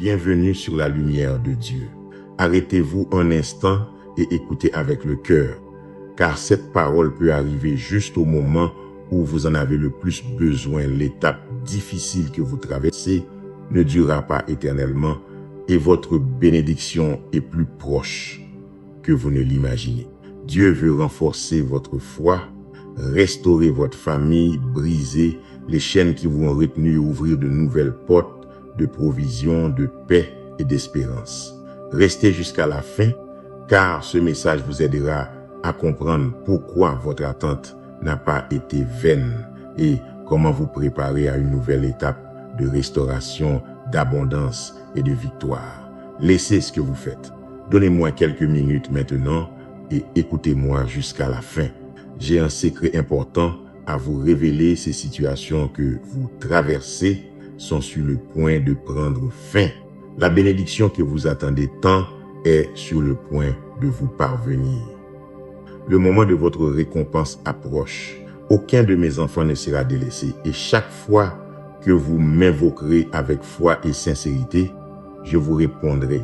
Bienvenue sur la lumière de Dieu. Arrêtez-vous un instant et écoutez avec le cœur, car cette parole peut arriver juste au moment où vous en avez le plus besoin. L'étape difficile que vous traversez ne durera pas éternellement et votre bénédiction est plus proche que vous ne l'imaginez. Dieu veut renforcer votre foi, restaurer votre famille, briser les chaînes qui vous ont retenu et ouvrir de nouvelles portes de provision, de paix et d'espérance. Restez jusqu'à la fin, car ce message vous aidera à comprendre pourquoi votre attente n'a pas été vaine et comment vous préparer à une nouvelle étape de restauration, d'abondance et de victoire. Laissez ce que vous faites. Donnez-moi quelques minutes maintenant et écoutez-moi jusqu'à la fin. J'ai un secret important à vous révéler. Ces situations que vous traversez sont sur le point de prendre fin. La bénédiction que vous attendez tant est sur le point de vous parvenir. Le moment de votre récompense approche. Aucun de mes enfants ne sera délaissé et chaque fois que vous m'invoquerez avec foi et sincérité, je vous répondrai.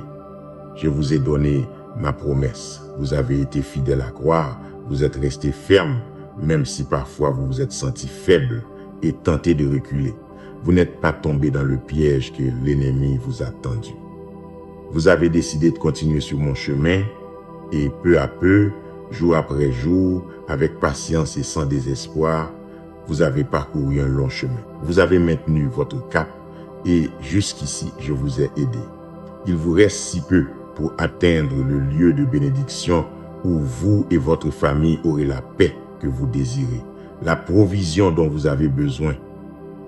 Je vous ai donné ma promesse. Vous avez été fidèle à croire, vous êtes resté ferme, même si parfois vous vous êtes senti faible et tenté de reculer. Vous n'êtes pas tombé dans le piège que l'ennemi vous a tendu. Vous avez décidé de continuer sur mon chemin et peu à peu, jour après jour, avec patience et sans désespoir, vous avez parcouru un long chemin. Vous avez maintenu votre cap et jusqu'ici, je vous ai aidé. Il vous reste si peu pour atteindre le lieu de bénédiction où vous et votre famille aurez la paix que vous désirez, la provision dont vous avez besoin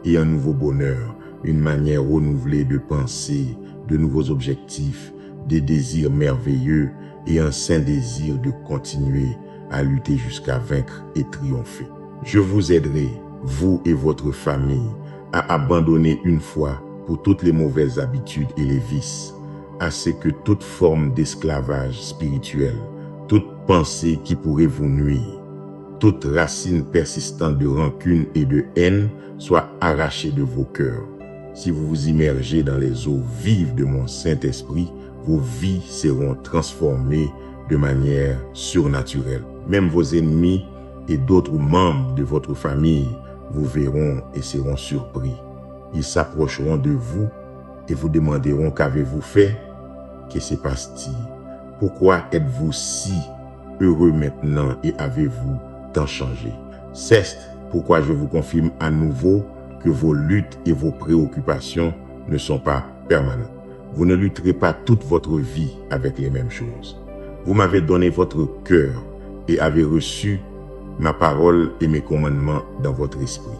et un nouveau bonheur, une manière renouvelée de penser, de nouveaux objectifs, des désirs merveilleux et un saint désir de continuer à lutter jusqu'à vaincre et triompher. Je vous aiderai, vous et votre famille, à abandonner une fois pour toutes les mauvaises habitudes et les vices, à ce que toute forme d'esclavage spirituel, toute pensée qui pourrait vous nuire, toute racine persistante de rancune et de haine soit arrachée de vos cœurs. Si vous vous immergez dans les eaux vives de mon Saint-Esprit, vos vies seront transformées de manière surnaturelle. Même vos ennemis et d'autres membres de votre famille vous verront et seront surpris. Ils s'approcheront de vous et vous demanderont qu'avez-vous fait? Que se passe-t-il? Pourquoi êtes-vous si heureux maintenant et avez-vous tant changé? C'est pourquoi je vous confirme à nouveau que vos luttes et vos préoccupations ne sont pas permanentes. Vous ne lutterez pas toute votre vie avec les mêmes choses. Vous m'avez donné votre cœur et avez reçu ma parole et mes commandements dans votre esprit.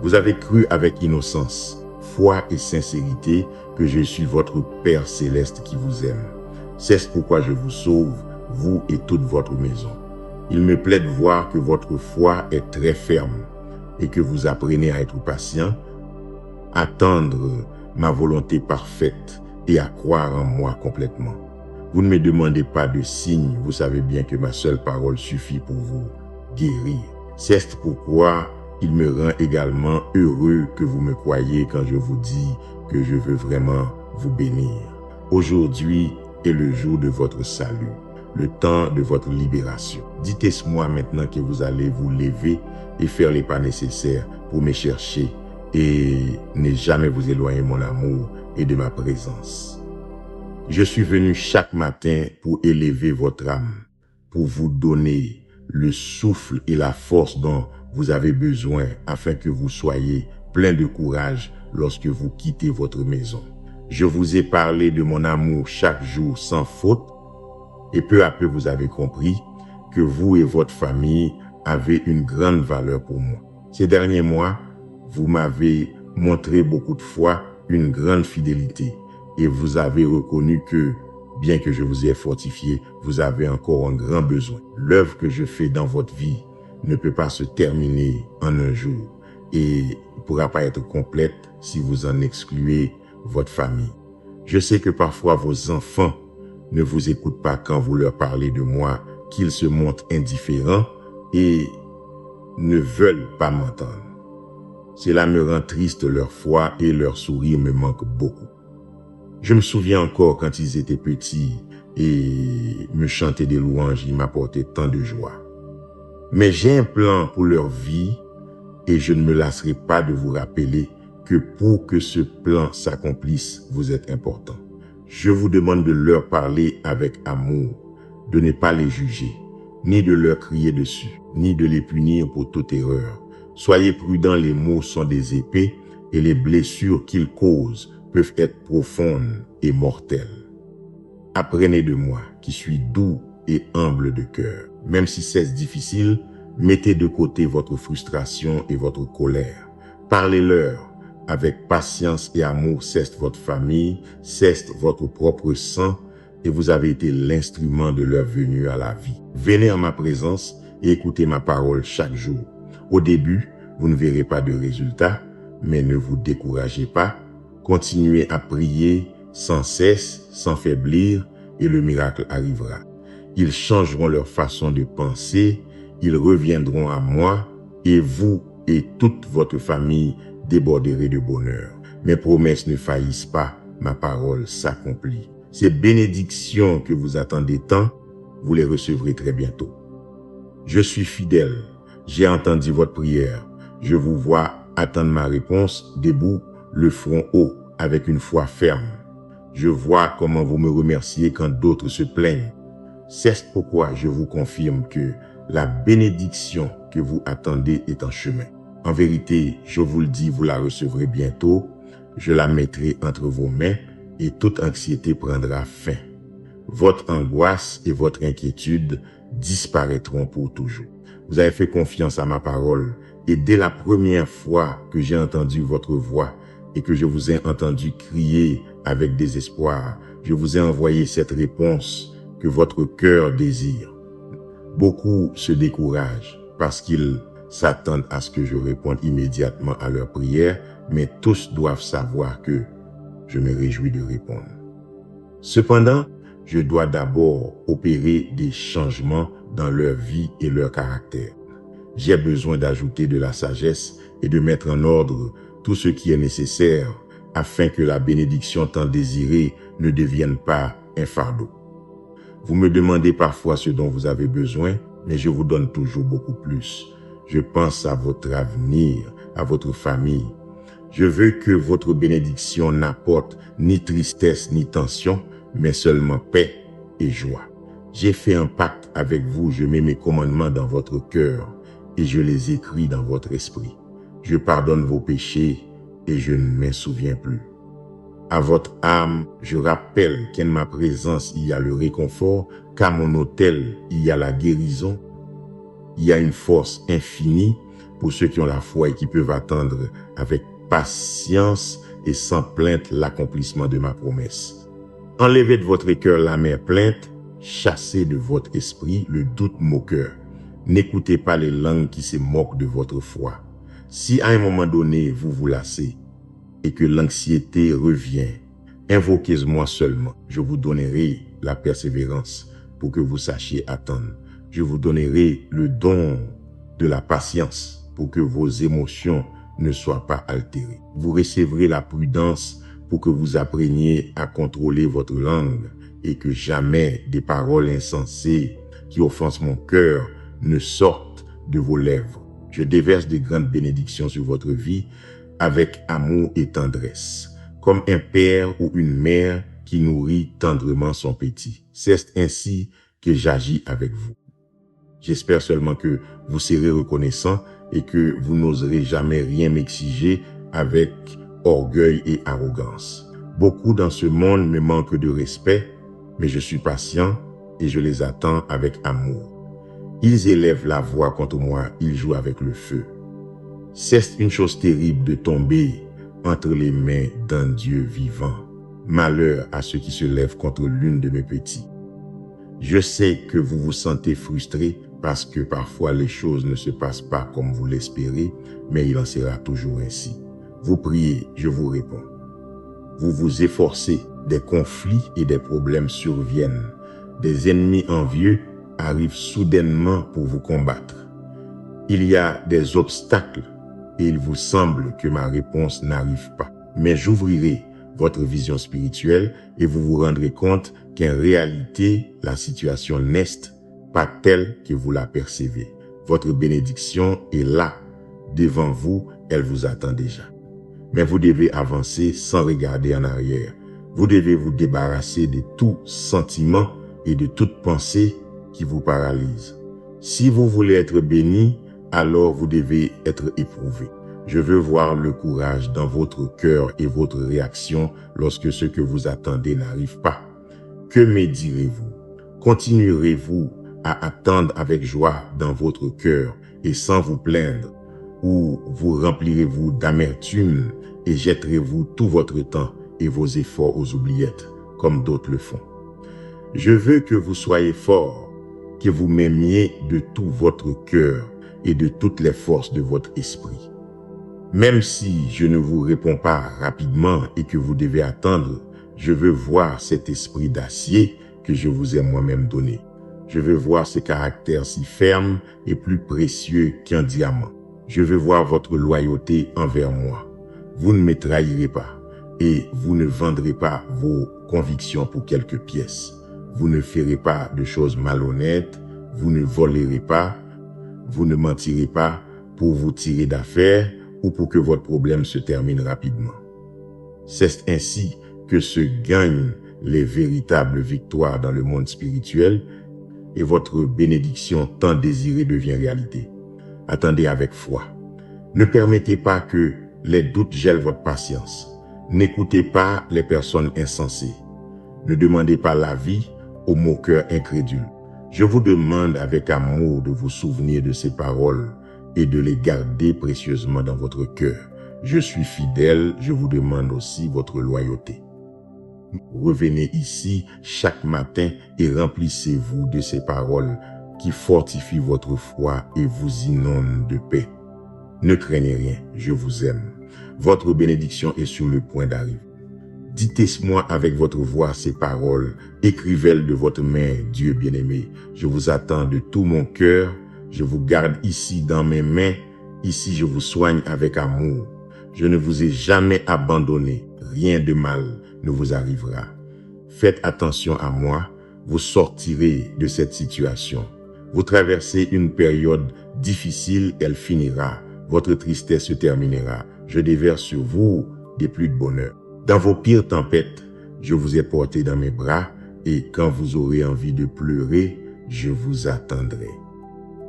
Vous avez cru avec innocence, foi et sincérité que je suis votre Père céleste qui vous aime. C'est pourquoi je vous sauve, vous et toute votre maison. Il me plaît de voir que votre foi est très ferme et que vous apprenez à être patient, à attendre ma volonté parfaite et à croire en moi complètement. Vous ne me demandez pas de signes, vous savez bien que ma seule parole suffit pour vous guérir. C'est pourquoi il me rend également heureux que vous me croyiez quand je vous dis que je veux vraiment vous bénir. Aujourd'hui est le jour de votre salut, le temps de votre libération. Dites-moi maintenant que vous allez vous lever et faire les pas nécessaires pour me chercher et ne jamais vous éloigner de mon amour et de ma présence. Je suis venu chaque matin pour élever votre âme, pour vous donner le souffle et la force dont vous avez besoin afin que vous soyez plein de courage lorsque vous quittez votre maison. Je vous ai parlé de mon amour chaque jour sans faute et peu à peu vous avez compris que vous et votre famille avez une grande valeur pour moi. Ces derniers mois, vous m'avez montré beaucoup de fois une grande fidélité et vous avez reconnu que, bien que je vous ai fortifié, vous avez encore un grand besoin. L'œuvre que je fais dans votre vie ne peut pas se terminer en un jour et ne pourra pas être complète si vous en excluez votre famille. Je sais que parfois vos enfants ne vous écoutent pas quand vous leur parlez de moi, qu'ils se montrent indifférents et ne veulent pas m'entendre. Cela me rend triste, leur foi et leur sourire me manquent beaucoup. Je me souviens encore quand ils étaient petits et me chantaient des louanges, ils m'apportaient tant de joie. Mais j'ai un plan pour leur vie et je ne me lasserai pas de vous rappeler que pour que ce plan s'accomplisse, vous êtes important. Je vous demande de leur parler avec amour, de ne pas les juger, ni de leur crier dessus, ni de les punir pour toute erreur. Soyez prudents, les mots sont des épées et les blessures qu'ils causent peuvent être profondes et mortelles. Apprenez de moi, qui suis doux et humble de cœur. Même si c'est difficile, mettez de côté votre frustration et votre colère. Parlez-leur avec patience et amour, certes votre famille, certes votre propre sang, et vous avez été l'instrument de leur venue à la vie. Venez en ma présence et écoutez ma parole chaque jour. Au début, vous ne verrez pas de résultat, mais ne vous découragez pas. Continuez à prier sans cesse, sans faiblir, et le miracle arrivera. Ils changeront leur façon de penser, ils reviendront à moi, et vous et toute votre famille déborderez de bonheur. Mes promesses ne faillissent pas, ma parole s'accomplit. Ces bénédictions que vous attendez tant, vous les recevrez très bientôt. Je suis fidèle, j'ai entendu votre prière, je vous vois attendre ma réponse, debout, le front haut, avec une foi ferme. Je vois comment vous me remerciez quand d'autres se plaignent. C'est pourquoi je vous confirme que la bénédiction que vous attendez est en chemin. En vérité, je vous le dis, vous la recevrez bientôt. Je la mettrai entre vos mains et toute anxiété prendra fin. Votre angoisse et votre inquiétude disparaîtront pour toujours. Vous avez fait confiance à ma parole et dès la première fois que j'ai entendu votre voix et que je vous ai entendu crier avec désespoir, je vous ai envoyé cette réponse que votre cœur désire. Beaucoup se découragent parce qu'ils s'attendent à ce que je réponde immédiatement à leurs prières, mais tous doivent savoir que je me réjouis de répondre. Cependant, je dois d'abord opérer des changements dans leur vie et leur caractère. J'ai besoin d'ajouter de la sagesse et de mettre en ordre tout ce qui est nécessaire afin que la bénédiction tant désirée ne devienne pas un fardeau. Vous me demandez parfois ce dont vous avez besoin, mais je vous donne toujours beaucoup plus. Je pense à votre avenir, à votre famille. Je veux que votre bénédiction n'apporte ni tristesse ni tension, mais seulement paix et joie. J'ai fait un pacte avec vous, je mets mes commandements dans votre cœur et je les écris dans votre esprit. Je pardonne vos péchés et je ne m'en souviens plus. À votre âme, je rappelle qu'en ma présence, il y a le réconfort, qu'à mon autel, il y a la guérison. Il y a une force infinie pour ceux qui ont la foi et qui peuvent attendre avec patience et sans plainte l'accomplissement de ma promesse. Enlevez de votre cœur l'amère plainte, chassez de votre esprit le doute moqueur. N'écoutez pas les langues qui se moquent de votre foi. Si à un moment donné vous vous lassez et que l'anxiété revient, invoquez-moi seulement. Je vous donnerai la persévérance pour que vous sachiez attendre. Je vous donnerai le don de la patience pour que vos émotions ne soient pas altérées. Vous recevrez la prudence pour que vous appreniez à contrôler votre langue et que jamais des paroles insensées qui offensent mon cœur ne sortent de vos lèvres. Je déverse de grandes bénédictions sur votre vie avec amour et tendresse, comme un père ou une mère qui nourrit tendrement son petit. C'est ainsi que j'agis avec vous. J'espère seulement que vous serez reconnaissant et que vous n'oserez jamais rien m'exiger avec orgueil et arrogance. Beaucoup dans ce monde me manquent de respect, mais je suis patient et je les attends avec amour. Ils élèvent la voix contre moi, ils jouent avec le feu. C'est une chose terrible de tomber entre les mains d'un Dieu vivant. Malheur à ceux qui se lèvent contre l'une de mes petits. Je sais que vous vous sentez frustré parce que parfois les choses ne se passent pas comme vous l'espérez, mais il en sera toujours ainsi. Vous priez, je vous réponds. Vous vous efforcez, des conflits et des problèmes surviennent. Des ennemis envieux arrivent soudainement pour vous combattre. Il y a des obstacles et il vous semble que ma réponse n'arrive pas. Mais j'ouvrirai votre vision spirituelle et vous vous rendrez compte qu'en réalité, la situation n'est pas telle que vous la percevez. Votre bénédiction est là, devant vous, elle vous attend déjà. Mais vous devez avancer sans regarder en arrière. Vous devez vous débarrasser de tout sentiment et de toute pensée qui vous paralyse. Si vous voulez être béni, alors vous devez être éprouvé. Je veux voir le courage dans votre cœur et votre réaction lorsque ce que vous attendez n'arrive pas. Que me direz-vous? Continuerez-vous à attendre avec joie dans votre cœur et sans vous plaindre? Ou vous remplirez-vous d'amertume et jetterez-vous tout votre temps et vos efforts aux oubliettes, comme d'autres le font? Je veux que vous soyez forts, que vous m'aimiez de tout votre cœur et de toutes les forces de votre esprit. Même si je ne vous réponds pas rapidement et que vous devez attendre, je veux voir cet esprit d'acier que je vous ai moi-même donné. Je veux voir ce caractère si ferme et plus précieux qu'un diamant. Je veux voir votre loyauté envers moi. Vous ne me trahirez pas et vous ne vendrez pas vos convictions pour quelques pièces. Vous ne ferez pas de choses malhonnêtes, vous ne volerez pas, vous ne mentirez pas pour vous tirer d'affaire ou pour que votre problème se termine rapidement. C'est ainsi que se gagnent les véritables victoires dans le monde spirituel et votre bénédiction tant désirée devient réalité. Attendez avec foi. Ne permettez pas que les doutes gèlent votre patience. N'écoutez pas les personnes insensées. Ne demandez pas l'avis aux moqueurs incrédules. Je vous demande avec amour de vous souvenir de ces paroles et de les garder précieusement dans votre cœur. Je suis fidèle, je vous demande aussi votre loyauté. Revenez ici chaque matin et remplissez-vous de ces paroles qui fortifient votre foi et vous inondent de paix. Ne craignez rien, je vous aime. Votre bénédiction est sur le point d'arriver. Dites-moi avec votre voix ces paroles, écrivez-les de votre main, Dieu bien-aimé. Je vous attends de tout mon cœur, je vous garde ici dans mes mains, ici je vous soigne avec amour. Je ne vous ai jamais abandonné, rien de mal ne vous arrivera. Faites attention à moi, vous sortirez de cette situation. Vous traversez une période difficile, elle finira. Votre tristesse se terminera. Je déverse sur vous des pluies de bonheur. Dans vos pires tempêtes, je vous ai porté dans mes bras et quand vous aurez envie de pleurer, je vous attendrai.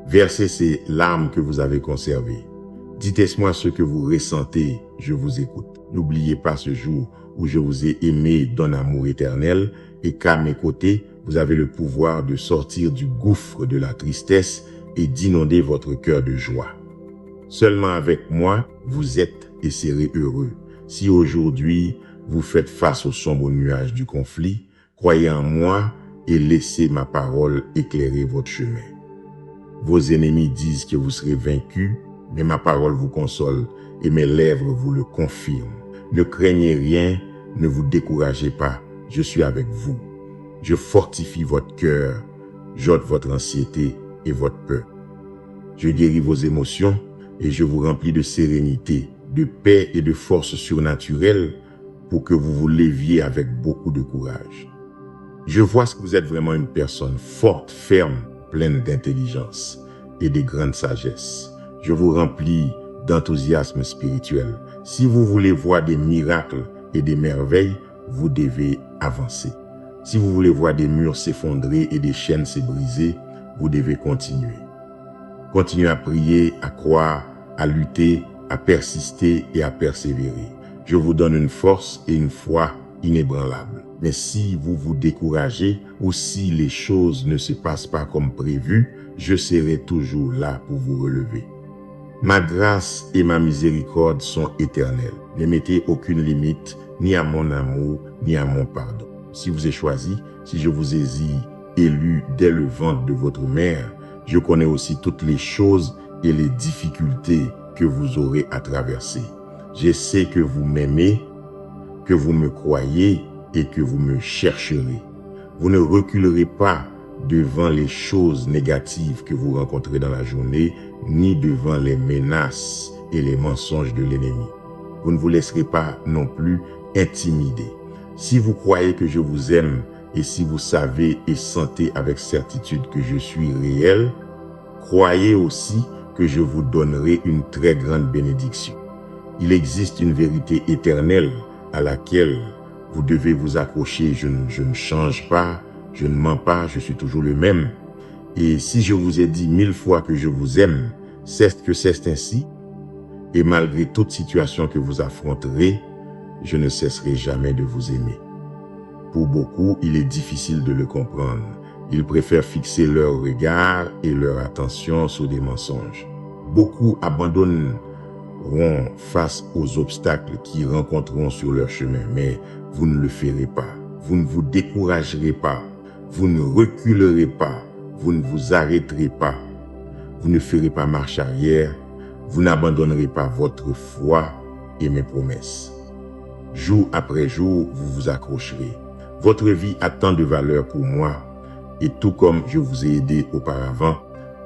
Versez ces larmes que vous avez conservées. Dites-moi ce que vous ressentez, je vous écoute. N'oubliez pas ce jour où je vous ai aimé d'un amour éternel et qu'à mes côtés, vous avez le pouvoir de sortir du gouffre de la tristesse et d'inonder votre cœur de joie. Seulement avec moi, vous êtes et serez heureux. Si aujourd'hui, vous faites face aux sombres nuages du conflit, croyez en moi et laissez ma parole éclairer votre chemin. Vos ennemis disent que vous serez vaincus, mais ma parole vous console et mes lèvres vous le confirment. Ne craignez rien, ne vous découragez pas, je suis avec vous. Je fortifie votre cœur, j'ôte votre anxiété et votre peur. Je guéris vos émotions et je vous remplis de sérénité, de paix et de force surnaturelle pour que vous vous leviez avec beaucoup de courage. Je vois que vous êtes vraiment une personne forte, ferme, pleine d'intelligence et de grande sagesse. Je vous remplis d'enthousiasme spirituel. Si vous voulez voir des miracles et des merveilles, vous devez avancer. Si vous voulez voir des murs s'effondrer et des chaînes se briser, vous devez continuer. Continuez à prier, à croire, à lutter, à persister et à persévérer. Je vous donne une force et une foi inébranlables. Mais si vous vous découragez ou si les choses ne se passent pas comme prévu, je serai toujours là pour vous relever. Ma grâce et ma miséricorde sont éternelles. Ne mettez aucune limite ni à mon amour ni à mon pardon. Si vous ai choisi, si je vous ai élu dès le ventre de votre mère, je connais aussi toutes les choses et les difficultés que vous aurez à traverser. Je sais que vous m'aimez, que vous me croyez et que vous me chercherez. Vous ne reculerez pas devant les choses négatives que vous rencontrez dans la journée, ni devant les menaces et les mensonges de l'ennemi. Vous ne vous laisserez pas non plus intimidé. Si vous croyez que je vous aime et si vous savez et sentez avec certitude que je suis réel, croyez aussi que je vous donnerai une très grande bénédiction. Il existe une vérité éternelle à laquelle vous devez vous accrocher. Je ne change pas, je ne mens pas, je suis toujours le même. Et si je vous ai dit 1000 fois que je vous aime, c'est que c'est ainsi. Et malgré toute situation que vous affronterez, je ne cesserai jamais de vous aimer. Pour beaucoup, il est difficile de le comprendre. Ils préfèrent fixer leur regard et leur attention sur des mensonges. Beaucoup abandonneront face aux obstacles qu'ils rencontreront sur leur chemin, mais vous ne le ferez pas. Vous ne vous découragerez pas. Vous ne reculerez pas. Vous ne vous arrêterez pas. Vous ne ferez pas marche arrière. Vous n'abandonnerez pas votre foi et mes promesses. Jour après jour, vous vous accrocherez. Votre vie a tant de valeur pour moi, et tout comme je vous ai aidé auparavant,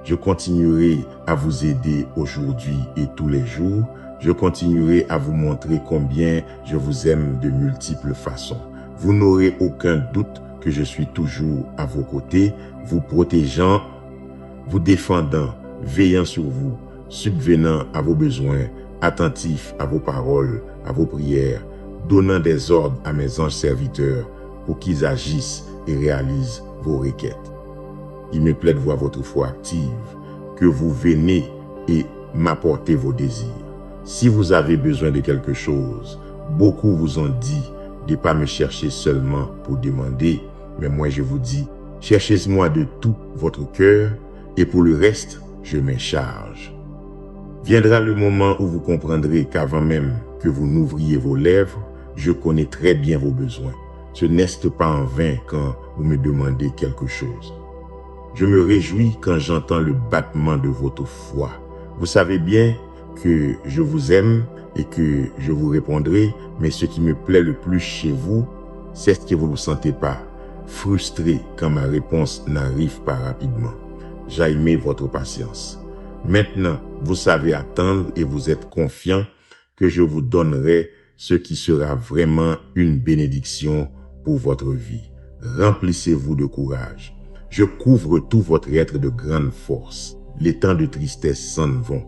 je continuerai à vous aider aujourd'hui et tous les jours. Je continuerai à vous montrer combien je vous aime de multiples façons. Vous n'aurez aucun doute que je suis toujours à vos côtés, vous protégeant, vous défendant, veillant sur vous, subvenant à vos besoins, attentif à vos paroles, à vos prières, donnant des ordres à mes anges serviteurs pour qu'ils agissent et réalisent vos requêtes. Il me plaît de voir votre foi active, que vous venez et m'apportez vos désirs. Si vous avez besoin de quelque chose, beaucoup vous ont dit de ne pas me chercher seulement pour demander, mais moi je vous dis, cherchez-moi de tout votre cœur et pour le reste, je m'en charge. Viendra le moment où vous comprendrez qu'avant même que vous n'ouvriez vos lèvres, je connais très bien vos besoins. Ce n'est pas en vain quand vous me demandez quelque chose. Je me réjouis quand j'entends le battement de votre foi. Vous savez bien que je vous aime et que je vous répondrai, mais ce qui me plaît le plus chez vous, c'est que vous ne vous sentez pas frustré quand ma réponse n'arrive pas rapidement. J'ai aimé votre patience. Maintenant, vous savez attendre et vous êtes confiant que je vous donnerai ce qui sera vraiment une bénédiction pour votre vie. Remplissez-vous de courage. Je couvre tout votre être de grande force. Les temps de tristesse s'en vont.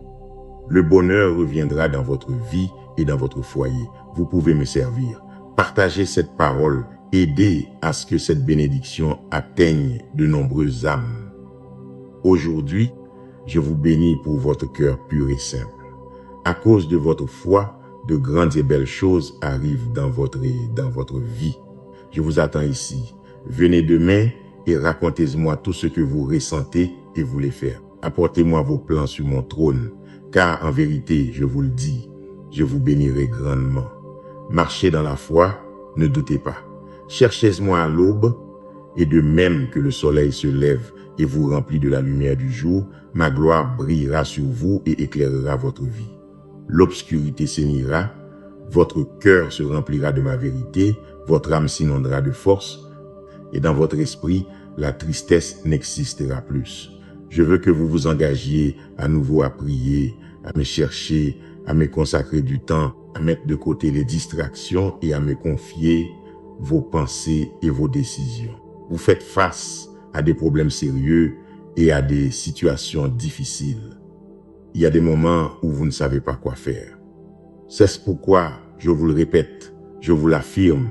Le bonheur reviendra dans votre vie et dans votre foyer. Vous pouvez me servir. Partagez cette parole. Aidez à ce que cette bénédiction atteigne de nombreuses âmes. Aujourd'hui, je vous bénis pour votre cœur pur et simple. À cause de votre foi, de grandes et belles choses arrivent dans votre vie. Je vous attends ici. Venez demain et racontez-moi tout ce que vous ressentez et voulez faire. Apportez-moi vos plans sur mon trône, car en vérité, je vous le dis, je vous bénirai grandement. Marchez dans la foi, ne doutez pas. Cherchez-moi à l'aube, et de même que le soleil se lève et vous remplit de la lumière du jour, ma gloire brillera sur vous et éclairera votre vie. L'obscurité s'énira, votre cœur se remplira de ma vérité, votre âme s'inondera de force, et dans votre esprit, la tristesse n'existera plus. Je veux que vous vous engagiez à nouveau à prier, à me chercher, à me consacrer du temps, à mettre de côté les distractions et à me confier vos pensées et vos décisions. Vous faites face à des problèmes sérieux et à des situations difficiles. Il y a des moments où vous ne savez pas quoi faire. C'est pourquoi, je vous le répète, je vous l'affirme,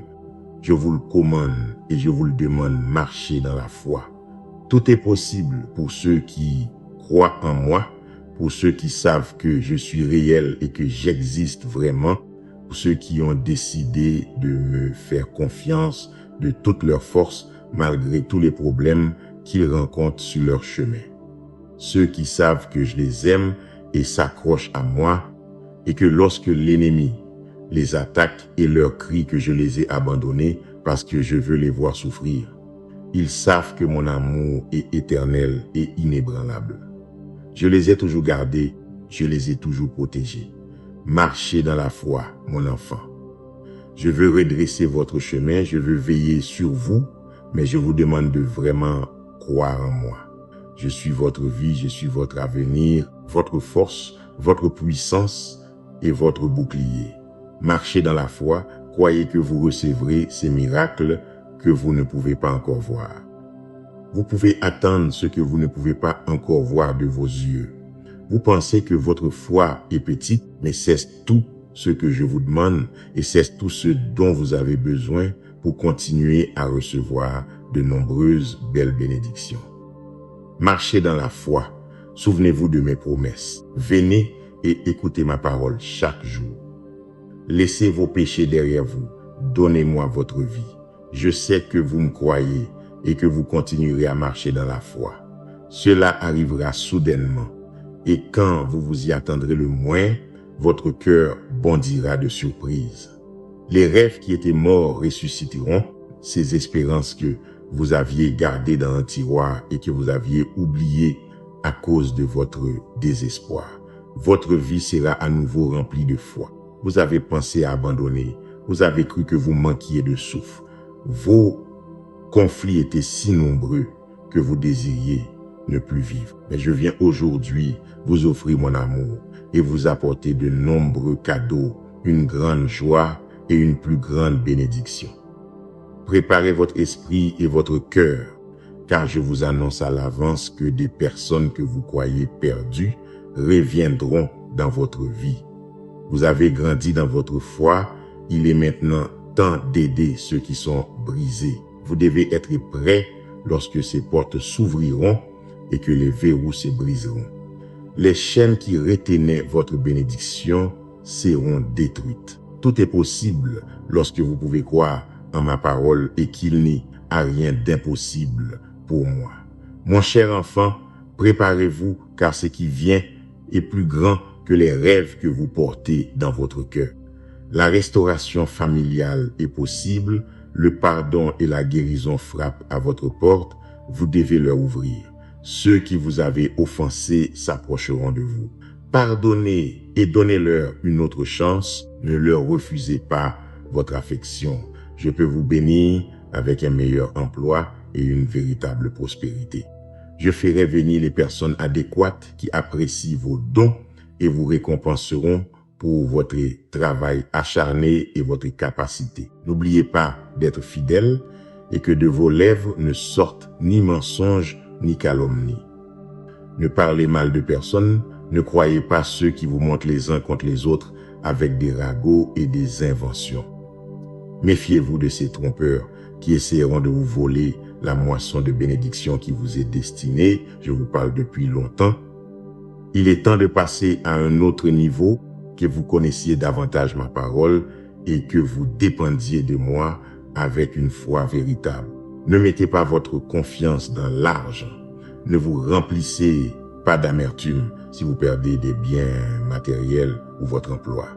je vous le commande et je vous le demande, marchez dans la foi. Tout est possible pour ceux qui croient en moi, pour ceux qui savent que je suis réel et que j'existe vraiment, pour ceux qui ont décidé de me faire confiance de toute leur force malgré tous les problèmes qu'ils rencontrent sur leur chemin. Ceux qui savent que je les aime et s'accrochent à moi et que lorsque l'ennemi les attaque et leur crie que je les ai abandonnés parce que je veux les voir souffrir, ils savent que mon amour est éternel et inébranlable. Je les ai toujours gardés, je les ai toujours protégés. Marchez dans la foi, mon enfant. Je veux redresser votre chemin, je veux veiller sur vous, mais je vous demande de vraiment croire en moi. Je suis votre vie, je suis votre avenir, votre force, votre puissance et votre bouclier. Marchez dans la foi, croyez que vous recevrez ces miracles que vous ne pouvez pas encore voir. Vous pouvez attendre ce que vous ne pouvez pas encore voir de vos yeux. Vous pensez que votre foi est petite, mais c'est tout ce que je vous demande et c'est tout ce dont vous avez besoin pour continuer à recevoir de nombreuses belles bénédictions. Marchez dans la foi. Souvenez-vous de mes promesses. Venez et écoutez ma parole chaque jour. Laissez vos péchés derrière vous. Donnez-moi votre vie. Je sais que vous me croyez et que vous continuerez à marcher dans la foi. Cela arrivera soudainement. Et quand vous vous y attendrez le moins, votre cœur bondira de surprise. Les rêves qui étaient morts ressusciteront, ces espérances que vous aviez gardées dans un tiroir et que vous aviez oubliées à cause de votre désespoir. Votre vie sera à nouveau remplie de foi. Vous avez pensé à abandonner. Vous avez cru que vous manquiez de souffle. Vos conflits étaient si nombreux que vous désiriez ne plus vivre. Mais je viens aujourd'hui vous offrir mon amour et vous apporter de nombreux cadeaux, une grande joie et une plus grande bénédiction. Préparez votre esprit et votre cœur, car je vous annonce à l'avance que des personnes que vous croyez perdues reviendront dans votre vie. Vous avez grandi dans votre foi, il est maintenant temps d'aider ceux qui sont brisés. Vous devez être prêts lorsque ces portes s'ouvriront et que les verrous se briseront. Les chaînes qui retenaient votre bénédiction seront détruites. Tout est possible lorsque vous pouvez croire en ma parole et qu'il n'y a rien d'impossible pour moi. Mon cher enfant, préparez-vous car ce qui vient est plus grand que les rêves que vous portez dans votre cœur. La restauration familiale est possible, le pardon et la guérison frappent à votre porte, vous devez leur ouvrir. Ceux qui vous avaient offensés s'approcheront de vous. Pardonnez et donnez-leur une autre chance, ne leur refusez pas votre affection. Je peux vous bénir avec un meilleur emploi et une véritable prospérité. Je ferai venir les personnes adéquates qui apprécient vos dons et vous récompenseront pour votre travail acharné et votre capacité. N'oubliez pas d'être fidèle et que de vos lèvres ne sortent ni mensonges ni calomnie. Ne parlez mal de personne, ne croyez pas ceux qui vous montent les uns contre les autres avec des ragots et des inventions. Méfiez-vous de ces trompeurs qui essaieront de vous voler la moisson de bénédiction qui vous est destinée. Je vous parle depuis longtemps. Il est temps de passer à un autre niveau, que vous connaissiez davantage ma parole et que vous dépendiez de moi avec une foi véritable. Ne mettez pas votre confiance dans l'argent. Ne vous remplissez pas d'amertume si vous perdez des biens matériels ou votre emploi.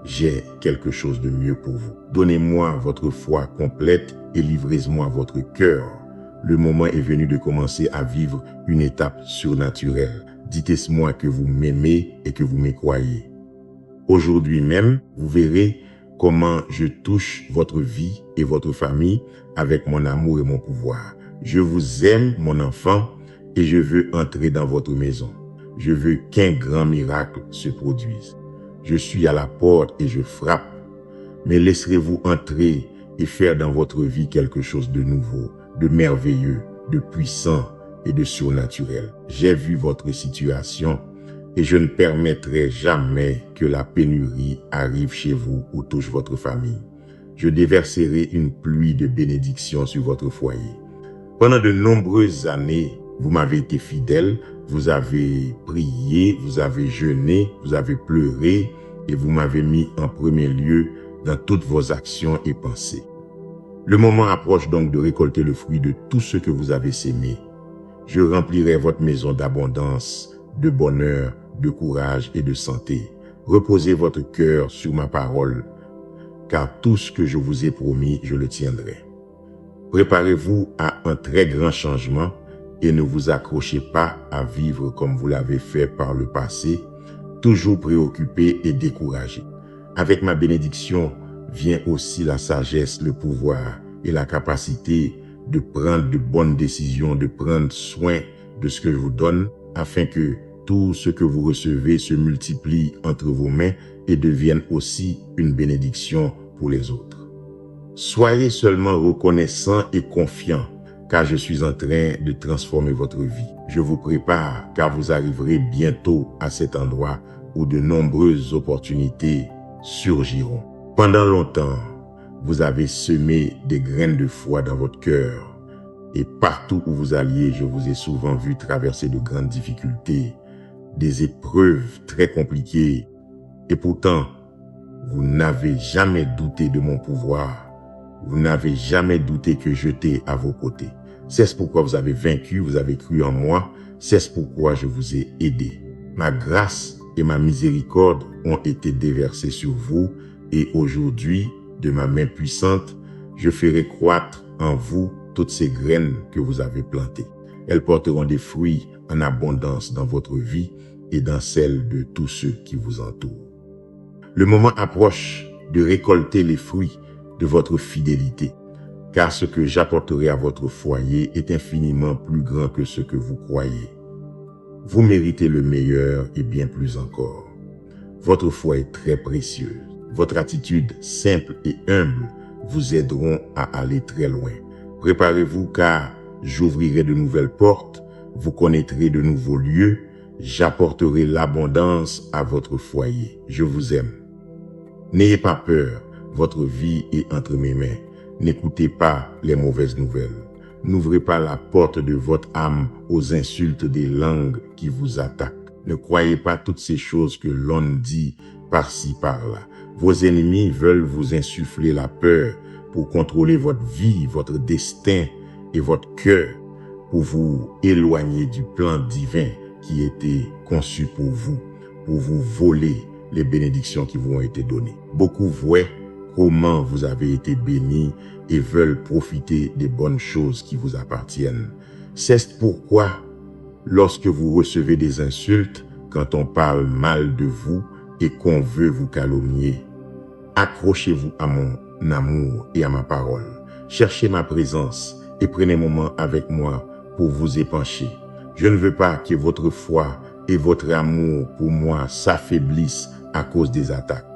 J'ai quelque chose de mieux pour vous. Donnez-moi votre foi complète et livrez-moi votre cœur. Le moment est venu de commencer à vivre une étape surnaturelle. Dites-moi que vous m'aimez et que vous me croyez. Aujourd'hui même, vous verrez comment je touche votre vie et votre famille avec mon amour et mon pouvoir. Je vous aime, mon enfant, et je veux entrer dans votre maison. Je veux qu'un grand miracle se produise. Je suis à la porte et je frappe. Mais laisserez-vous entrer et faire dans votre vie quelque chose de nouveau, de merveilleux, de puissant et de surnaturel. J'ai vu votre situation et je ne permettrai jamais que la pénurie arrive chez vous ou touche votre famille. Je déverserai une pluie de bénédictions sur votre foyer. Pendant de nombreuses années, vous m'avez été fidèle, vous avez prié, vous avez jeûné, vous avez pleuré et vous m'avez mis en premier lieu dans toutes vos actions et pensées. Le moment approche donc de récolter le fruit de tout ce que vous avez sémé. Je remplirai votre maison d'abondance, de bonheur, de courage et de santé. Reposez votre cœur sur ma parole, car tout ce que je vous ai promis, je le tiendrai. Préparez-vous à un très grand changement et ne vous accrochez pas à vivre comme vous l'avez fait par le passé, toujours préoccupé et découragé. Avec ma bénédiction vient aussi la sagesse, le pouvoir et la capacité de prendre de bonnes décisions, de prendre soin de ce que je vous donne, afin que tout ce que vous recevez se multiplie entre vos mains et devienne aussi une bénédiction pour les autres. Soyez seulement reconnaissant et confiant, car je suis en train de transformer votre vie. Je vous prépare, car vous arriverez bientôt à cet endroit où de nombreuses opportunités surgiront. Pendant longtemps, vous avez semé des graines de foi dans votre cœur. Et partout où vous alliez, je vous ai souvent vu traverser de grandes difficultés, des épreuves très compliquées. Et pourtant, vous n'avez jamais douté de mon pouvoir. Vous n'avez jamais douté que j'étais à vos côtés. C'est pourquoi vous avez vaincu, vous avez cru en moi. C'est pourquoi je vous ai aidé. Ma grâce et ma miséricorde ont été déversées sur vous. Et aujourd'hui, de ma main puissante, je ferai croître en vous toutes ces graines que vous avez plantées. Elles porteront des fruits en abondance dans votre vie et dans celle de tous ceux qui vous entourent. Le moment approche de récolter les fruits de votre fidélité, car ce que j'apporterai à votre foyer est infiniment plus grand que ce que vous croyez. Vous méritez le meilleur et bien plus encore. Votre foi est très précieuse. Votre attitude simple et humble vous aideront à aller très loin. Préparez-vous car j'ouvrirai de nouvelles portes, vous connaîtrez de nouveaux lieux, j'apporterai l'abondance à votre foyer. Je vous aime. N'ayez pas peur, votre vie est entre mes mains. N'écoutez pas les mauvaises nouvelles. N'ouvrez pas la porte de votre âme aux insultes des langues qui vous attaquent. Ne croyez pas toutes ces choses que l'on dit par-ci par-là. Vos ennemis veulent vous insuffler la peur pour contrôler votre vie, votre destin et votre cœur, pour vous éloigner du plan divin qui était conçu pour vous voler les bénédictions qui vous ont été données. Beaucoup voient comment vous avez été bénis et veulent profiter des bonnes choses qui vous appartiennent. C'est pourquoi, lorsque vous recevez des insultes, quand on parle mal de vous et qu'on veut vous calomnier, accrochez-vous à mon amour et à ma parole. Cherchez ma présence et prenez un moment avec moi pour vous épancher. Je ne veux pas que votre foi et votre amour pour moi s'affaiblissent à cause des attaques.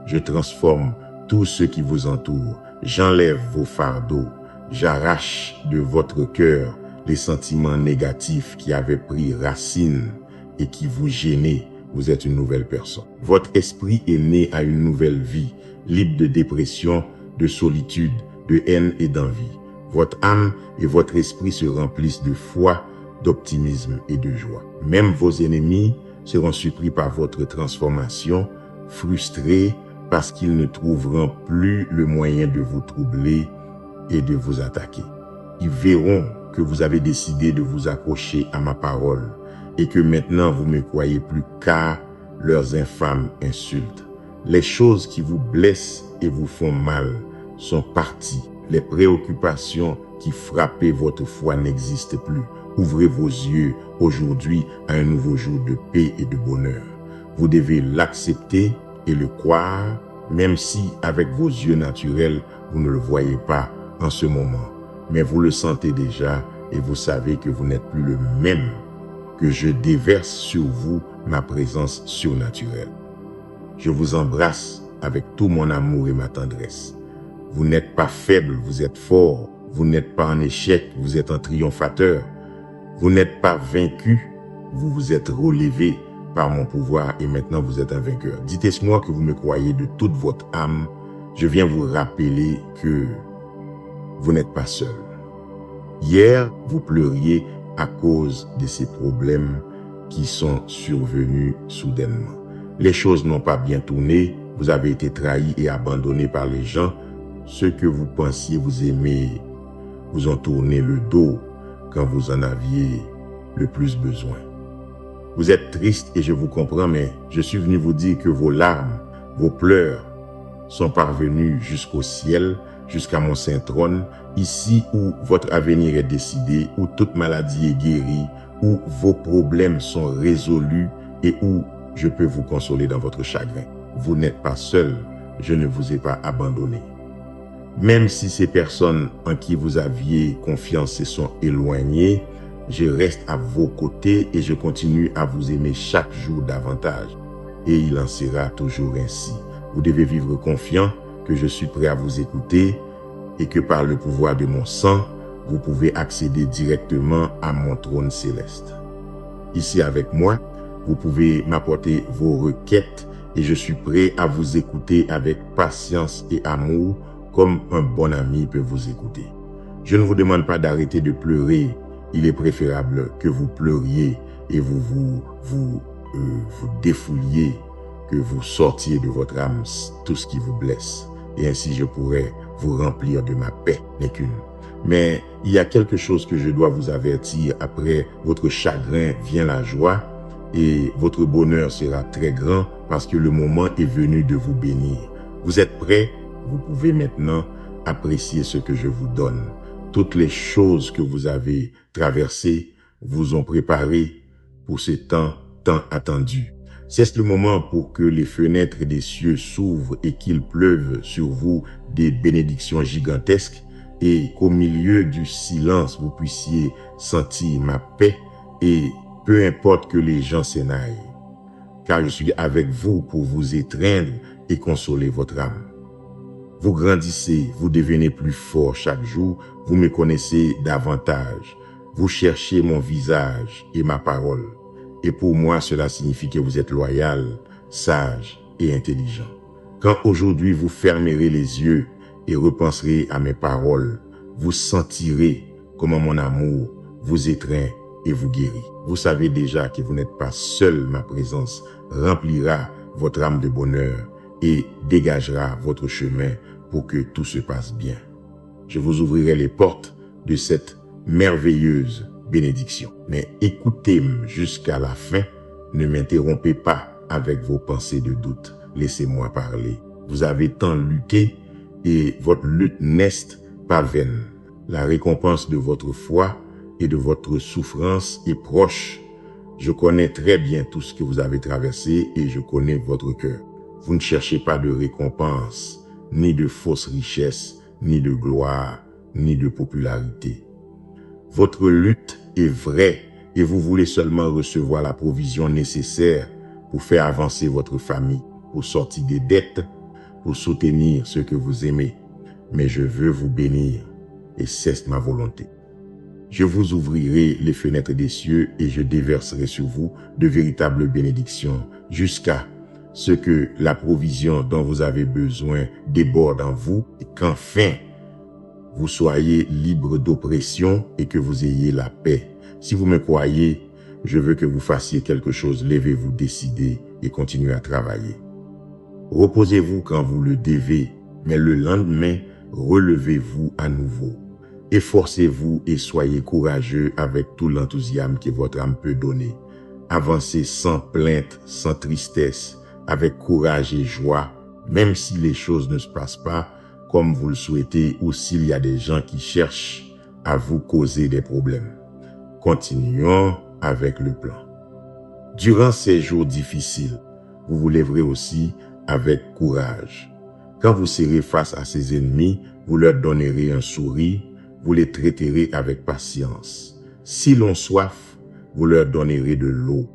Je transforme tout ce qui vous entoure. J'enlève vos fardeaux. J'arrache de votre cœur les sentiments négatifs qui avaient pris racine et qui vous gênaient. Vous êtes une nouvelle personne. Votre esprit est né à une nouvelle vie, libre de dépression, de solitude, de haine et d'envie. Votre âme et votre esprit se remplissent de foi, d'optimisme et de joie. Même vos ennemis seront surpris par votre transformation, frustrés parce qu'ils ne trouveront plus le moyen de vous troubler et de vous attaquer. Ils verront que vous avez décidé de vous accrocher à ma parole et que maintenant vous me croyez plus qu'à leurs infâmes insultes. Les choses qui vous blessent et vous font mal sont parties. Les préoccupations qui frappaient votre foi n'existent plus. Ouvrez vos yeux aujourd'hui à un nouveau jour de paix et de bonheur. Vous devez l'accepter et le croire, même si avec vos yeux naturels, vous ne le voyez pas en ce moment. Mais vous le sentez déjà et vous savez que vous n'êtes plus le même, que je déverse sur vous ma présence surnaturelle. Je vous embrasse avec tout mon amour et ma tendresse. Vous n'êtes pas faible, vous êtes fort. Vous n'êtes pas en échec, vous êtes un triomphateur. Vous n'êtes pas vaincu, vous vous êtes relevé par mon pouvoir et maintenant vous êtes un vainqueur. Dites-moi que vous me croyez de toute votre âme. Je viens vous rappeler que vous n'êtes pas seul. Hier, vous pleuriez à cause de ces problèmes qui sont survenus soudainement. Les choses n'ont pas bien tourné, vous avez été trahi et abandonné par les gens. Ceux que vous pensiez vous aimer vous ont tourné le dos quand vous en aviez le plus besoin. Vous êtes triste et je vous comprends, mais je suis venu vous dire que vos larmes, vos pleurs sont parvenus jusqu'au ciel, jusqu'à mon saint trône, ici où votre avenir est décidé, où toute maladie est guérie, où vos problèmes sont résolus et où je peux vous consoler dans votre chagrin. Vous n'êtes pas seul, je ne vous ai pas abandonné. Même si ces personnes en qui vous aviez confiance se sont éloignées, je reste à vos côtés et je continue à vous aimer chaque jour davantage. Et il en sera toujours ainsi. Vous devez vivre confiant que je suis prêt à vous écouter, et que par le pouvoir de mon sang, vous pouvez accéder directement à mon trône céleste. Ici avec moi, vous pouvez m'apporter vos requêtes et je suis prêt à vous écouter avec patience et amour comme un bon ami peut vous écouter. Je ne vous demande pas d'arrêter de pleurer. Il est préférable que vous pleuriez et vous défouliez, que vous sortiez de votre âme tout ce qui vous blesse. Et ainsi je pourrais vous remplir de ma paix, n'est qu'une. Mais il y a quelque chose que je dois vous avertir. Après votre chagrin vient la joie et votre bonheur sera très grand parce que le moment est venu de vous bénir. Vous êtes prêts? Vous pouvez maintenant apprécier ce que je vous donne. Toutes les choses que vous avez traversées vous ont préparé pour ce temps tant attendu. C'est le moment pour que les fenêtres des cieux s'ouvrent et qu'il pleuve sur vous des bénédictions gigantesques et qu'au milieu du silence, vous puissiez sentir ma paix et peu importe que les gens s'énaillent, car je suis avec vous pour vous étreindre et consoler votre âme. Vous grandissez, vous devenez plus fort chaque jour, vous me connaissez davantage, vous cherchez mon visage et ma parole. Et pour moi, cela signifie que vous êtes loyal, sage et intelligent. Quand aujourd'hui vous fermerez les yeux et repenserez à mes paroles, vous sentirez comment mon amour vous étreint et vous guérit. Vous savez déjà que vous n'êtes pas seul, ma présence remplira votre âme de bonheur et dégagera votre chemin pour que tout se passe bien. Je vous ouvrirai les portes de cette merveilleuse bénédiction. Mais écoutez-moi jusqu'à la fin, ne m'interrompez pas avec vos pensées de doute. Laissez-moi parler. Vous avez tant lutté et votre lutte n'est pas vaine. La récompense de votre foi et de votre souffrance est proche. Je connais très bien tout ce que vous avez traversé et je connais votre cœur. Vous ne cherchez pas de récompense, ni de fausses richesses, ni de gloire, ni de popularité. Votre lutte est vraie et vous voulez seulement recevoir la provision nécessaire pour faire avancer votre famille, pour sortir des dettes, pour soutenir ceux que vous aimez. Mais je veux vous bénir et c'est ma volonté. Je vous ouvrirai les fenêtres des cieux et je déverserai sur vous de véritables bénédictions jusqu'à ce que la provision dont vous avez besoin déborde en vous et qu'enfin vous soyez libre d'oppression et que vous ayez la paix. Si vous me croyez, je veux que vous fassiez quelque chose. Levez-vous, décidez et continuez à travailler. Reposez-vous quand vous le devez, mais le lendemain, relevez-vous à nouveau. Efforcez-vous et soyez courageux avec tout l'enthousiasme que votre âme peut donner. Avancez sans plainte, sans tristesse, avec courage et joie, même si les choses ne se passent pas comme vous le souhaitez ou s'il y a des gens qui cherchent à vous causer des problèmes. Continuons avec le plan. Durant ces jours difficiles, vous vous lèverez aussi avec courage. Quand vous serez face à ces ennemis, vous leur donnerez un sourire, vous les traiterez avec patience. S'ils ont soif, vous leur donnerez de l'eau.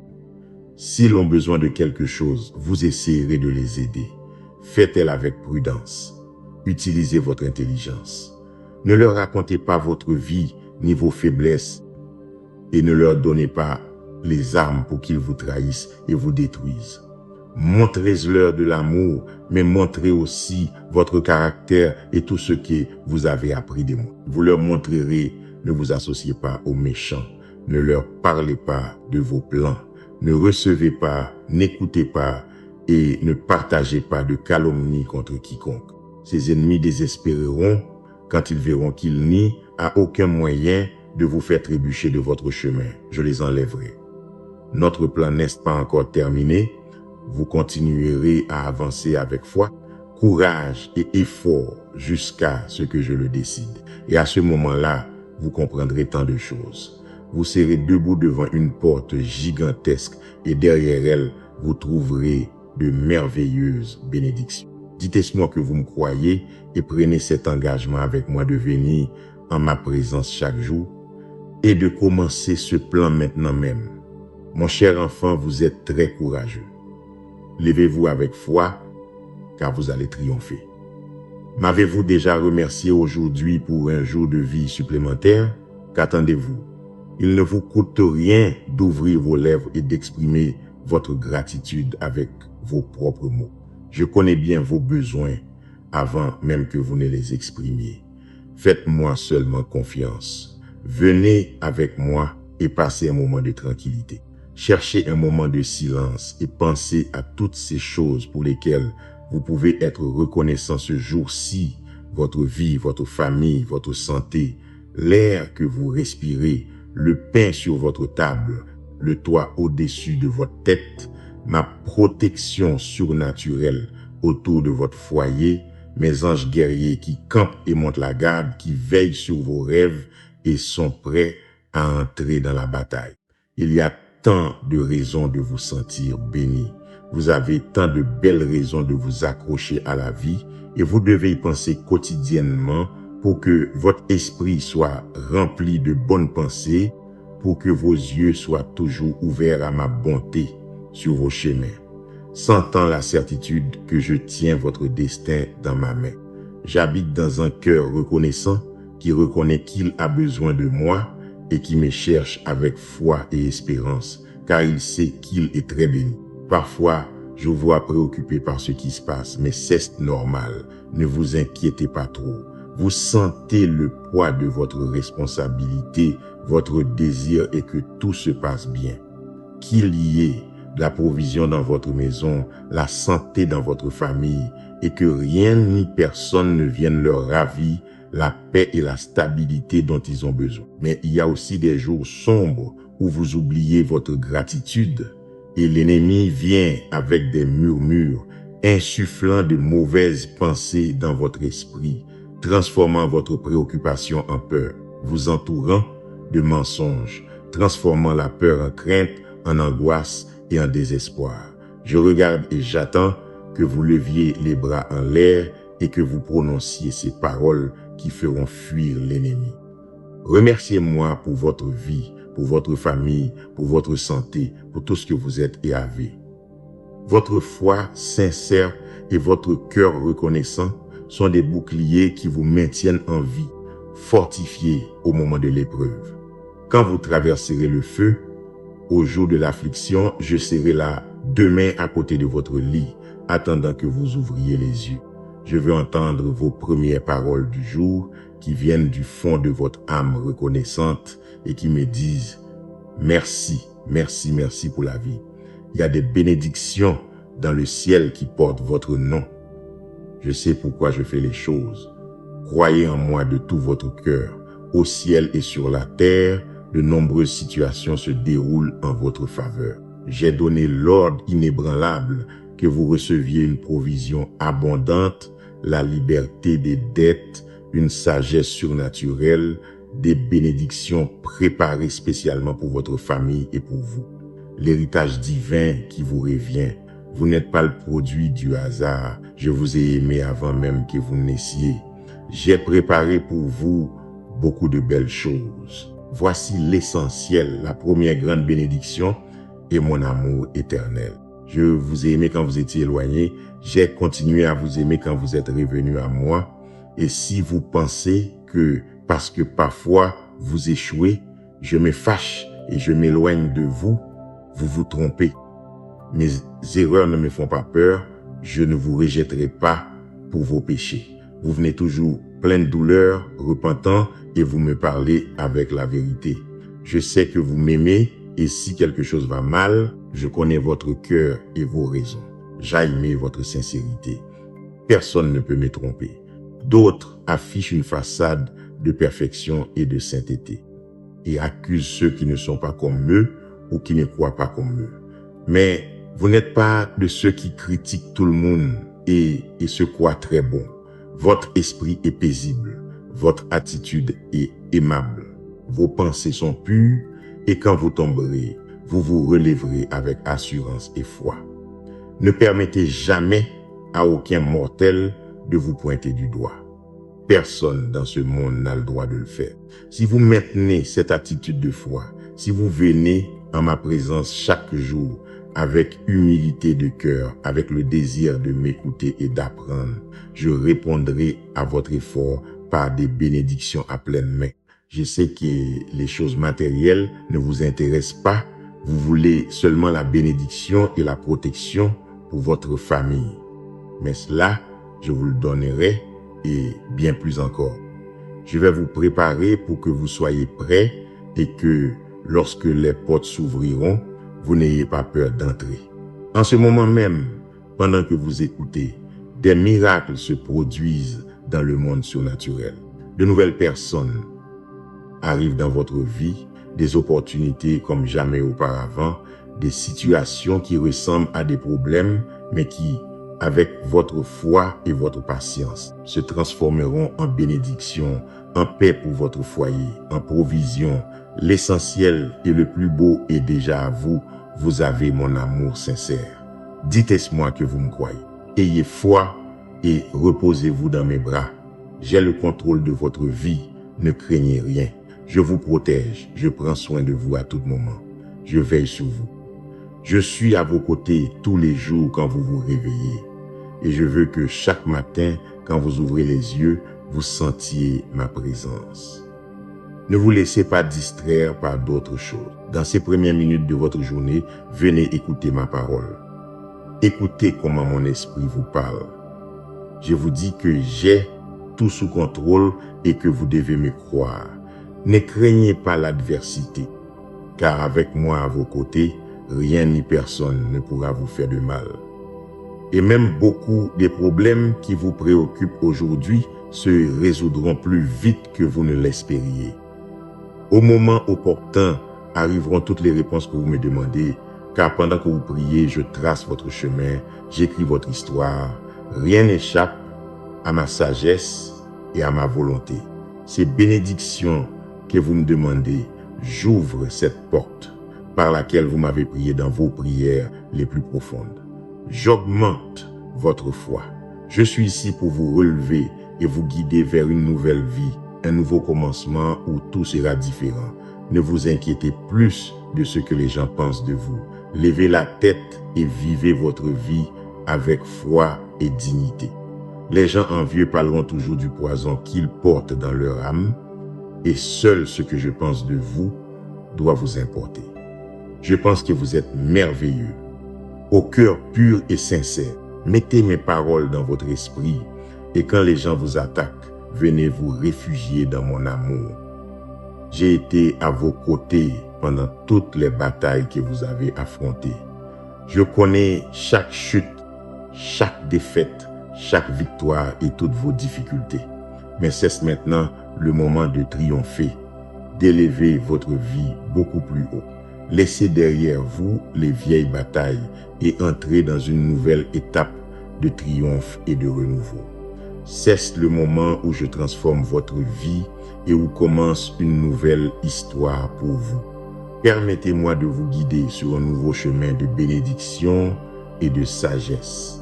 S'ils ont besoin de quelque chose, vous essayerez de les aider. Faites-le avec prudence. Utilisez votre intelligence. Ne leur racontez pas votre vie ni vos faiblesses et ne leur donnez pas les armes pour qu'ils vous trahissent et vous détruisent. Montrez-leur de l'amour, mais montrez aussi votre caractère et tout ce que vous avez appris de moi. Vous leur montrerez, ne vous associez pas aux méchants, ne leur parlez pas de vos plans, ne recevez pas, n'écoutez pas et ne partagez pas de calomnie contre quiconque. Ces ennemis désespéreront quand ils verront qu'il n'y a aucun moyen de vous faire trébucher de votre chemin. Je les enlèverai. Notre plan n'est pas encore terminé. Vous continuerez à avancer avec foi, courage et effort jusqu'à ce que je le décide. Et à ce moment-là, vous comprendrez tant de choses. Vous serez debout devant une porte gigantesque et derrière elle, vous trouverez de merveilleuses bénédictions. Dites-moi que vous me croyez et prenez cet engagement avec moi de venir en ma présence chaque jour et de commencer ce plan maintenant même. Mon cher enfant, vous êtes très courageux. Levez-vous avec foi, car vous allez triompher. M'avez-vous déjà remercié aujourd'hui pour un jour de vie supplémentaire? Qu'attendez-vous? Il ne vous coûte rien d'ouvrir vos lèvres et d'exprimer votre gratitude avec vos propres mots. Je connais bien vos besoins avant même que vous ne les exprimiez. Faites-moi seulement confiance. Venez avec moi et passez un moment de tranquillité. Cherchez un moment de silence et pensez à toutes ces choses pour lesquelles vous pouvez être reconnaissant ce jour-ci, votre vie, votre famille, votre santé, l'air que vous respirez, le pain sur votre table, le toit au-dessus de votre tête, ma protection surnaturelle autour de votre foyer, mes anges guerriers qui campent et montent la garde, qui veillent sur vos rêves et sont prêts à entrer dans la bataille. Il y a tant de raisons de vous sentir béni. Vous avez tant de belles raisons de vous accrocher à la vie et vous devez y penser quotidiennement pour que votre esprit soit rempli de bonnes pensées, pour que vos yeux soient toujours ouverts à ma bonté sur vos chemins, sentant la certitude que je tiens votre destin dans ma main. J'habite dans un cœur reconnaissant qui reconnaît qu'il a besoin de moi et qui me cherche avec foi et espérance, car il sait qu'il est très béni. Parfois, je vous vois préoccupé par ce qui se passe, mais c'est normal. Ne vous inquiétez pas trop. Vous sentez le poids de votre responsabilité, votre désir et que tout se passe bien. Qu'il y ait de la provision dans votre maison, la santé dans votre famille et que rien ni personne ne vienne leur ravir la paix et la stabilité dont ils ont besoin. Mais il y a aussi des jours sombres où vous oubliez votre gratitude et l'ennemi vient avec des murmures, insufflant de mauvaises pensées dans votre esprit, transformant votre préoccupation en peur, vous entourant de mensonges, transformant la peur en crainte, en angoisse et en désespoir. Je regarde et j'attends que vous leviez les bras en l'air et que vous prononciez ces paroles qui feront fuir l'ennemi. Remerciez-moi pour votre vie, pour votre famille, pour votre santé, pour tout ce que vous êtes et avez. Votre foi sincère et votre cœur reconnaissant sont des boucliers qui vous maintiennent en vie, fortifiés au moment de l'épreuve. Quand vous traverserez le feu, au jour de l'affliction, je serai là, demain à côté de votre lit, attendant que vous ouvriez les yeux. Je veux entendre vos premières paroles du jour qui viennent du fond de votre âme reconnaissante et qui me disent « Merci, merci, merci pour la vie ». Il y a des bénédictions dans le ciel qui portent votre nom. Je sais pourquoi je fais les choses. Croyez en moi de tout votre cœur. Au ciel et sur la terre, de nombreuses situations se déroulent en votre faveur. J'ai donné l'ordre inébranlable que vous receviez une provision abondante, la liberté des dettes, une sagesse surnaturelle, des bénédictions préparées spécialement pour votre famille et pour vous. L'héritage divin qui vous revient. Vous n'êtes pas le produit du hasard. Je vous ai aimé avant même que vous naissiez. J'ai préparé pour vous beaucoup de belles choses. Voici l'essentiel, la première grande bénédiction et mon amour éternel. Je vous ai aimé quand vous étiez éloigné. J'ai continué à vous aimer quand vous êtes revenu à moi. Et si vous pensez que parce que parfois vous échouez, je me fâche et je m'éloigne de vous, vous vous trompez. Mes erreurs ne me font pas peur. Je ne vous rejetterai pas pour vos péchés. Vous venez toujours plein de douleur, repentant et vous me parlez avec la vérité. Je sais que vous m'aimez et si quelque chose va mal, je connais votre cœur et vos raisons. J'aime votre sincérité. Personne ne peut me tromper. D'autres affichent une façade de perfection et de sainteté et accusent ceux qui ne sont pas comme eux ou qui ne croient pas comme eux. Mais vous n'êtes pas de ceux qui critiquent tout le monde et se croient très bons. Votre esprit est paisible, votre attitude est aimable, vos pensées sont pures et quand vous tomberez, vous vous relèverez avec assurance et foi. Ne permettez jamais à aucun mortel de vous pointer du doigt. Personne dans ce monde n'a le droit de le faire. Si vous maintenez cette attitude de foi, si vous venez en ma présence chaque jour, avec humilité de cœur, avec le désir de m'écouter et d'apprendre. Je répondrai à votre effort par des bénédictions à pleine main. Je sais que les choses matérielles ne vous intéressent pas. Vous voulez seulement la bénédiction et la protection pour votre famille. Mais cela, je vous le donnerai et bien plus encore. Je vais vous préparer pour que vous soyez prêts et que lorsque les portes s'ouvriront, vous n'ayez pas peur d'entrer. En ce moment même, pendant que vous écoutez, des miracles se produisent dans le monde surnaturel. De nouvelles personnes arrivent dans votre vie, des opportunités comme jamais auparavant, des situations qui ressemblent à des problèmes, mais qui, avec votre foi et votre patience, se transformeront en bénédiction, en paix pour votre foyer, en provision. L'essentiel et le plus beau est déjà à vous. Vous avez mon amour sincère. Dites-moi que vous me croyez. Ayez foi et reposez-vous dans mes bras. J'ai le contrôle de votre vie. Ne craignez rien. Je vous protège. Je prends soin de vous à tout moment. Je veille sur vous. Je suis à vos côtés tous les jours quand vous vous réveillez. Et je veux que chaque matin, quand vous ouvrez les yeux, vous sentiez ma présence. Ne vous laissez pas distraire par d'autres choses. Dans ces premières minutes de votre journée, venez écouter ma parole. Écoutez comment mon esprit vous parle. Je vous dis que j'ai tout sous contrôle et que vous devez me croire. Ne craignez pas l'adversité, car avec moi à vos côtés, rien ni personne ne pourra vous faire de mal. Et même beaucoup des problèmes qui vous préoccupent aujourd'hui se résoudront plus vite que vous ne l'espériez. Au moment opportun arriveront toutes les réponses que vous me demandez, car pendant que vous priez, je trace votre chemin, j'écris votre histoire. Rien n'échappe à ma sagesse et à ma volonté. Ces bénédictions que vous me demandez, j'ouvre cette porte par laquelle vous m'avez prié dans vos prières les plus profondes. J'augmente votre foi. Je suis ici pour vous relever et vous guider vers une nouvelle vie, un nouveau commencement où tout sera différent. Ne vous inquiétez plus de ce que les gens pensent de vous. Levez la tête et vivez votre vie avec foi et dignité. Les gens envieux parleront toujours du poison qu'ils portent dans leur âme, et seul ce que je pense de vous doit vous importer. Je pense que vous êtes merveilleux, au cœur pur et sincère. Mettez mes paroles dans votre esprit, et quand les gens vous attaquent, venez vous réfugier dans mon amour. J'ai été à vos côtés pendant toutes les batailles que vous avez affrontées. Je connais chaque chute, chaque défaite, chaque victoire et toutes vos difficultés. Mais c'est maintenant le moment de triompher, d'élever votre vie beaucoup plus haut. Laissez derrière vous les vieilles batailles et entrez dans une nouvelle étape de triomphe et de renouveau. C'est le moment où je transforme votre vie et où commence une nouvelle histoire pour vous. Permettez-moi de vous guider sur un nouveau chemin de bénédiction et de sagesse.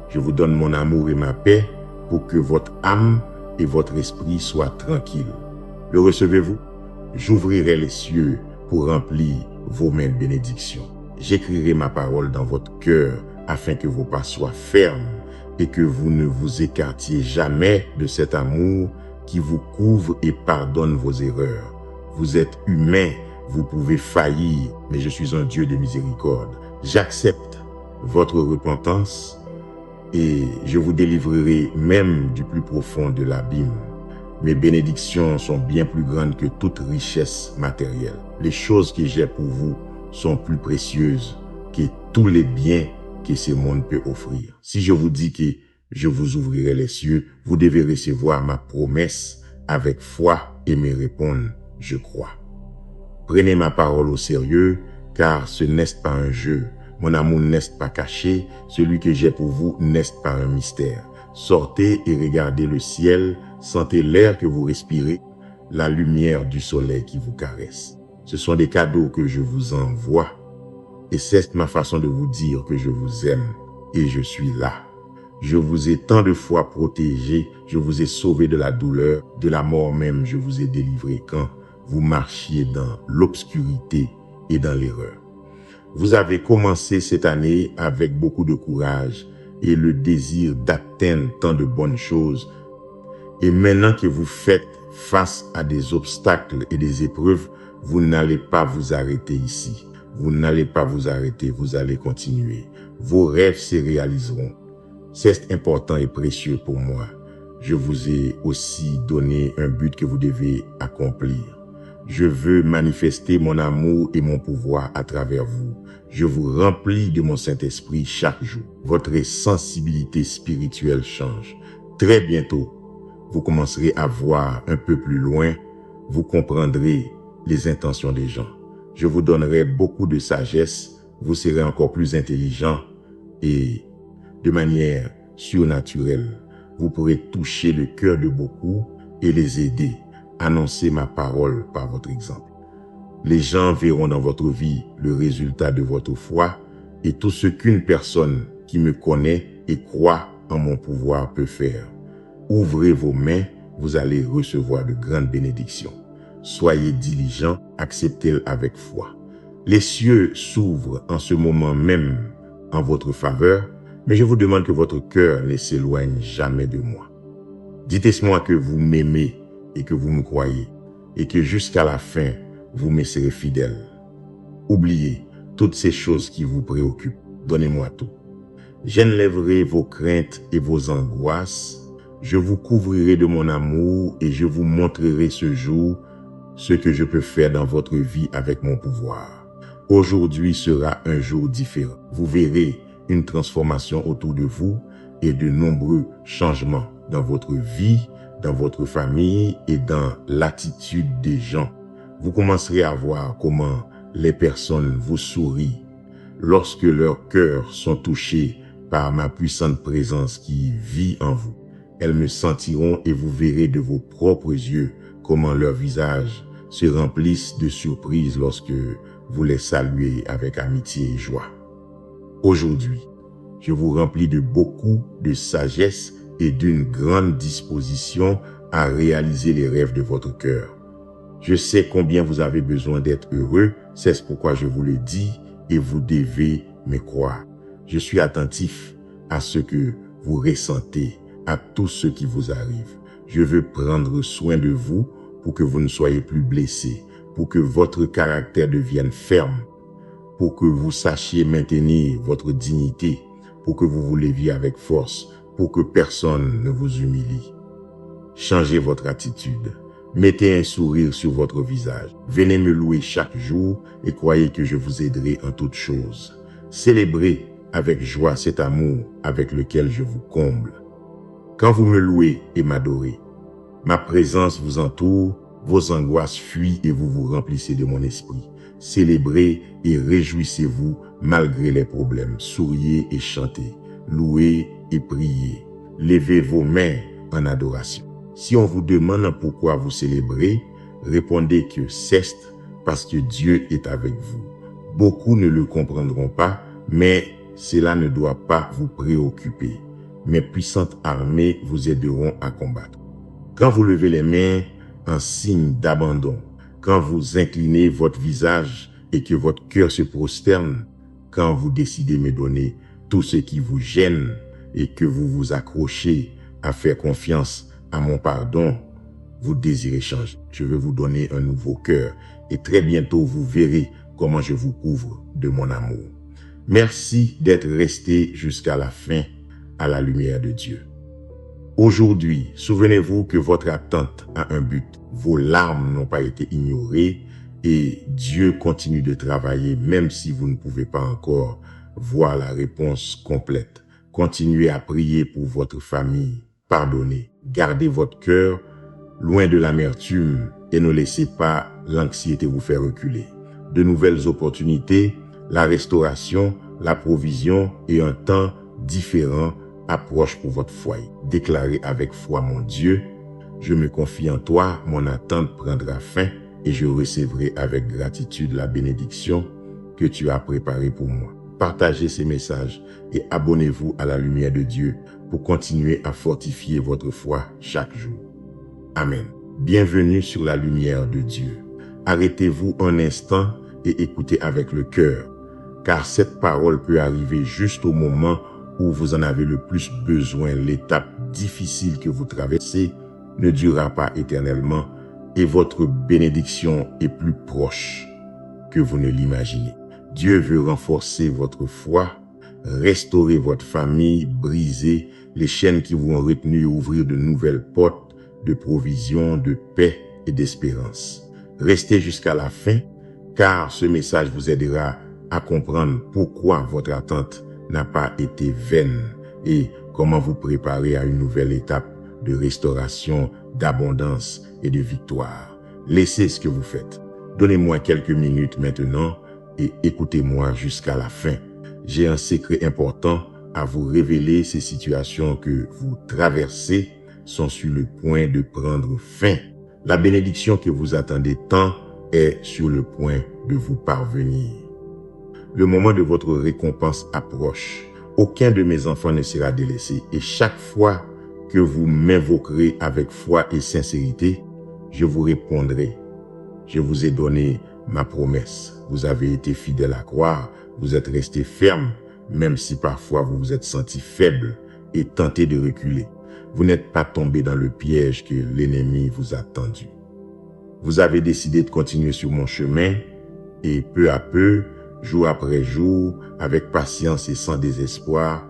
Je vous donne mon amour et ma paix pour que votre âme et votre esprit soient tranquilles. Le recevez-vous? J'ouvrirai les cieux pour remplir vos mains de bénédiction. J'écrirai ma parole dans votre cœur afin que vos pas soient fermes et que vous ne vous écartiez jamais de cet amour qui vous couvre et pardonne vos erreurs. Vous êtes humain, vous pouvez faillir, mais je suis un Dieu de miséricorde. J'accepte votre repentance et je vous délivrerai même du plus profond de l'abîme. Mes bénédictions sont bien plus grandes que toute richesse matérielle. Les choses que j'ai pour vous sont plus précieuses que tous les biens que ce monde peut offrir. Si je vous dis que je vous ouvrirai les cieux, vous devez recevoir ma promesse avec foi et me répondre, je crois. Prenez ma parole au sérieux, car ce n'est pas un jeu. Mon amour n'est pas caché, celui que j'ai pour vous n'est pas un mystère. Sortez et regardez le ciel, sentez l'air que vous respirez, la lumière du soleil qui vous caresse. Ce sont des cadeaux que je vous envoie et c'est ma façon de vous dire que je vous aime et je suis là. Je vous ai tant de fois protégé, je vous ai sauvé de la douleur, de la mort même je vous ai délivré quand vous marchiez dans l'obscurité et dans l'erreur. Vous avez commencé cette année avec beaucoup de courage et le désir d'atteindre tant de bonnes choses. Et maintenant que vous faites face à des obstacles et des épreuves, vous n'allez pas vous arrêter ici. Vous n'allez pas vous arrêter, vous allez continuer. Vos rêves se réaliseront. C'est important et précieux pour moi. Je vous ai aussi donné un but que vous devez accomplir. Je veux manifester mon amour et mon pouvoir à travers vous. Je vous remplis de mon Saint-Esprit chaque jour. Votre sensibilité spirituelle change. Très bientôt, vous commencerez à voir un peu plus loin. Vous comprendrez les intentions des gens. Je vous donnerai beaucoup de sagesse. Vous serez encore plus intelligent et de manière surnaturelle. Vous pourrez toucher le cœur de beaucoup et les aider. Annoncer ma parole par votre exemple. Les gens verront dans votre vie le résultat de votre foi et tout ce qu'une personne qui me connaît et croit en mon pouvoir peut faire. Ouvrez vos mains, vous allez recevoir de grandes bénédictions. Soyez diligents, acceptez-le avec foi. Les cieux s'ouvrent en ce moment même en votre faveur, mais je vous demande que votre cœur ne s'éloigne jamais de moi. Dites-moi que vous m'aimez et que vous me croyez, et que jusqu'à la fin, vous me serez fidèle. Oubliez toutes ces choses qui vous préoccupent. Donnez-moi tout. J'enlèverai vos craintes et vos angoisses. Je vous couvrirai de mon amour et je vous montrerai ce jour ce que je peux faire dans votre vie avec mon pouvoir. Aujourd'hui sera un jour différent. Vous verrez une transformation autour de vous et de nombreux changements dans votre vie, dans votre famille et dans l'attitude des gens. Vous commencerez à voir comment les personnes vous sourient lorsque leurs cœurs sont touchés par ma puissante présence qui vit en vous. Elles me sentiront et vous verrez de vos propres yeux comment leurs visages se remplissent de surprise lorsque vous les saluez avec amitié et joie. Aujourd'hui, je vous remplis de beaucoup de sagesse et d'une grande disposition à réaliser les rêves de votre cœur. Je sais combien vous avez besoin d'être heureux, c'est pourquoi je vous le dis et vous devez me croire. Je suis attentif à ce que vous ressentez, à tout ce qui vous arrive. Je veux prendre soin de vous pour que vous ne soyez plus blessés, pour que votre caractère devienne ferme, pour que vous sachiez maintenir votre dignité, pour que vous vous leviez avec force, pour que personne ne vous humilie. Changez votre attitude. Mettez un sourire sur votre visage. Venez me louer chaque jour et croyez que je vous aiderai en toutes choses. Célébrez avec joie cet amour avec lequel je vous comble. Quand vous me louez et m'adorez, ma présence vous entoure, vos angoisses fuient et vous vous remplissez de mon esprit. Célébrez et réjouissez-vous malgré les problèmes. Souriez et chantez. Louez et priez. Levez vos mains en adoration. Si on vous demande pourquoi vous célébrez, répondez que c'est parce que Dieu est avec vous. Beaucoup ne le comprendront pas, mais cela ne doit pas vous préoccuper. Mes puissantes armées vous aideront à combattre. Quand vous levez les mains en signe d'abandon, quand vous inclinez votre visage et que votre cœur se prosterne, quand vous décidez de me donner tout ce qui vous gêne et que vous vous accrochez à faire confiance à mon pardon, vous désirez changer. Je veux vous donner un nouveau cœur et très bientôt vous verrez comment je vous couvre de mon amour. Merci d'être resté jusqu'à la fin à la lumière de Dieu. Aujourd'hui, souvenez-vous que votre attente a un but. Vos larmes n'ont pas été ignorées et Dieu continue de travailler même si vous ne pouvez pas encore voir la réponse complète. Continuez à prier pour votre famille. Pardonnez. Gardez votre cœur loin de l'amertume et ne laissez pas l'anxiété vous faire reculer. De nouvelles opportunités, la restauration, la provision et un temps différent approchent pour votre foyer. Déclarez avec foi, mon Dieu, je me confie en toi, mon attente prendra fin et je recevrai avec gratitude la bénédiction que tu as préparée pour moi. Partagez ces messages et abonnez-vous à la lumière de Dieu pour continuer à fortifier votre foi chaque jour. Amen. Bienvenue sur la lumière de Dieu. Arrêtez-vous un instant et écoutez avec le cœur, car cette parole peut arriver juste au moment où vous en avez le plus besoin. L'étape difficile que vous traversez ne durera pas éternellement et votre bénédiction est plus proche que vous ne l'imaginez. Dieu veut renforcer votre foi, restaurer votre famille, briser les chaînes qui vous ont retenu et ouvrir de nouvelles portes de provision, de paix et d'espérance. Restez jusqu'à la fin, car ce message vous aidera à comprendre pourquoi votre attente n'a pas été vaine et comment vous préparer à une nouvelle étape de restauration, d'abondance et de victoire. Laissez ce que vous faites. Donnez-moi quelques minutes maintenant et écoutez-moi jusqu'à la fin. J'ai un secret important à vous révéler. Ces situations que vous traversez sont sur le point de prendre fin. La bénédiction que vous attendez tant est sur le point de vous parvenir. Le moment de votre récompense approche. Aucun de mes enfants ne sera délaissé et chaque fois que vous m'invoquerez avec foi et sincérité, je vous répondrai. Je vous ai donné ma promesse. Vous avez été fidèle à croire, vous êtes resté ferme, même si parfois vous vous êtes senti faible et tenté de reculer. Vous n'êtes pas tombé dans le piège que l'ennemi vous a tendu. Vous avez décidé de continuer sur mon chemin et peu à peu, jour après jour, avec patience et sans désespoir,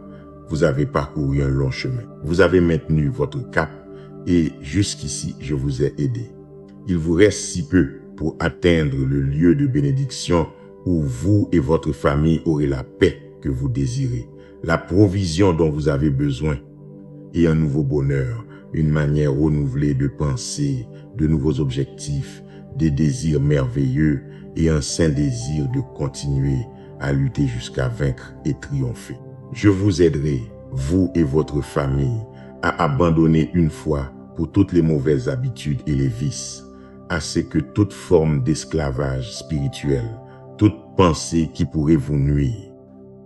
vous avez parcouru un long chemin. Vous avez maintenu votre cap et jusqu'ici, je vous ai aidé. Il vous reste si peu pour atteindre le lieu de bénédiction où vous et votre famille aurez la paix que vous désirez, la provision dont vous avez besoin et un nouveau bonheur, une manière renouvelée de penser, de nouveaux objectifs, des désirs merveilleux et un saint désir de continuer à lutter jusqu'à vaincre et triompher. Je vous aiderai, vous et votre famille, à abandonner une fois pour toutes les mauvaises habitudes et les vices, à ce que toute forme d'esclavage spirituel, toute pensée qui pourrait vous nuire,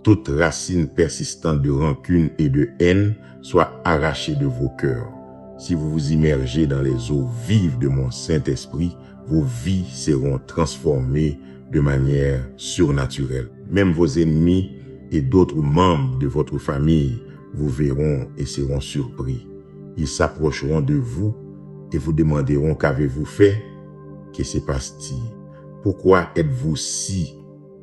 toute racine persistante de rancune et de haine soit arrachée de vos cœurs. Si vous vous immergez dans les eaux vives de mon Saint-Esprit, vos vies seront transformées de manière surnaturelle. Même vos ennemis et d'autres membres de votre famille vous verront et seront surpris. Ils s'approcheront de vous et vous demanderont qu'avez-vous fait? Que se passe-t-il? Pourquoi êtes-vous si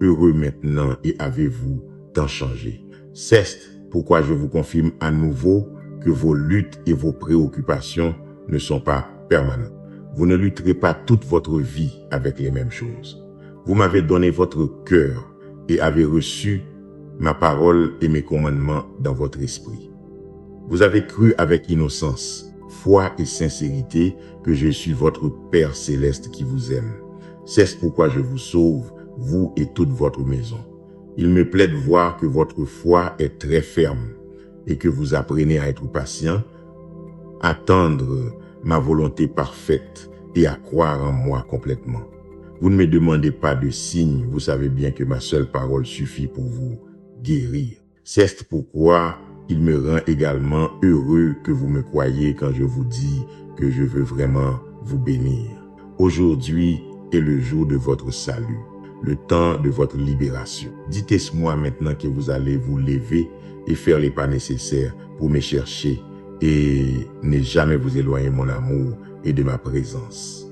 heureux maintenant et avez-vous tant changé? C'est pourquoi je vous confirme à nouveau que vos luttes et vos préoccupations ne sont pas permanentes. Vous ne lutterez pas toute votre vie avec les mêmes choses. Vous m'avez donné votre cœur et avez reçu ma parole et mes commandements dans votre esprit. Vous avez cru avec innocence, foi et sincérité que je suis votre Père céleste qui vous aime. C'est pourquoi je vous sauve, vous et toute votre maison. Il me plaît de voir que votre foi est très ferme et que vous apprenez à être patient, à attendre ma volonté parfaite et à croire en moi complètement. Vous ne me demandez pas de signes, vous savez bien que ma seule parole suffit pour vous guérir. C'est pourquoi il me rend également heureux que vous me croyiez quand je vous dis que je veux vraiment vous bénir. Aujourd'hui est le jour de votre salut, le temps de votre libération. Dites-moi maintenant que vous allez vous lever et faire les pas nécessaires pour me chercher et ne jamais vous éloigner de mon amour et de ma présence.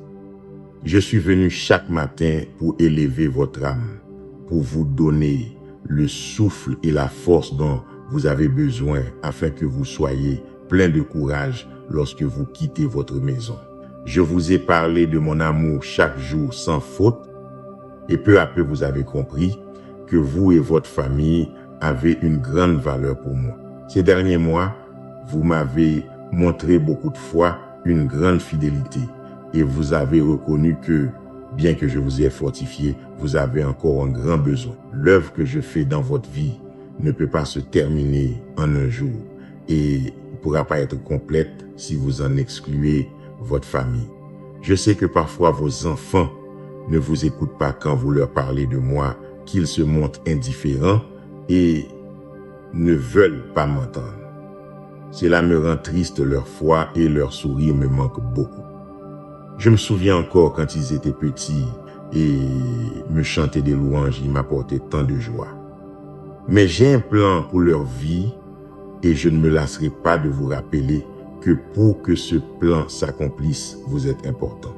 Je suis venu chaque matin pour élever votre âme, pour vous donner le souffle et la force dont vous avez besoin afin que vous soyez plein de courage lorsque vous quittez votre maison. Je vous ai parlé de mon amour chaque jour sans faute et peu à peu vous avez compris que vous et votre famille avez une grande valeur pour moi. Ces derniers mois, vous m'avez montré beaucoup de fois une grande fidélité et vous avez reconnu que, bien que je vous ai fortifié, vous avez encore un grand besoin. L'œuvre que je fais dans votre vie ne peut pas se terminer en un jour et ne pourra pas être complète si vous en excluez votre famille. Je sais que parfois vos enfants ne vous écoutent pas quand vous leur parlez de moi, qu'ils se montrent indifférents et ne veulent pas m'entendre. Cela me rend triste, leur foi et leur sourire me manquent beaucoup. Je me souviens encore quand ils étaient petits et me chanter des louanges, il m'apportait tant de joie. Mais j'ai un plan pour leur vie et je ne me lasserai pas de vous rappeler que pour que ce plan s'accomplisse, vous êtes important.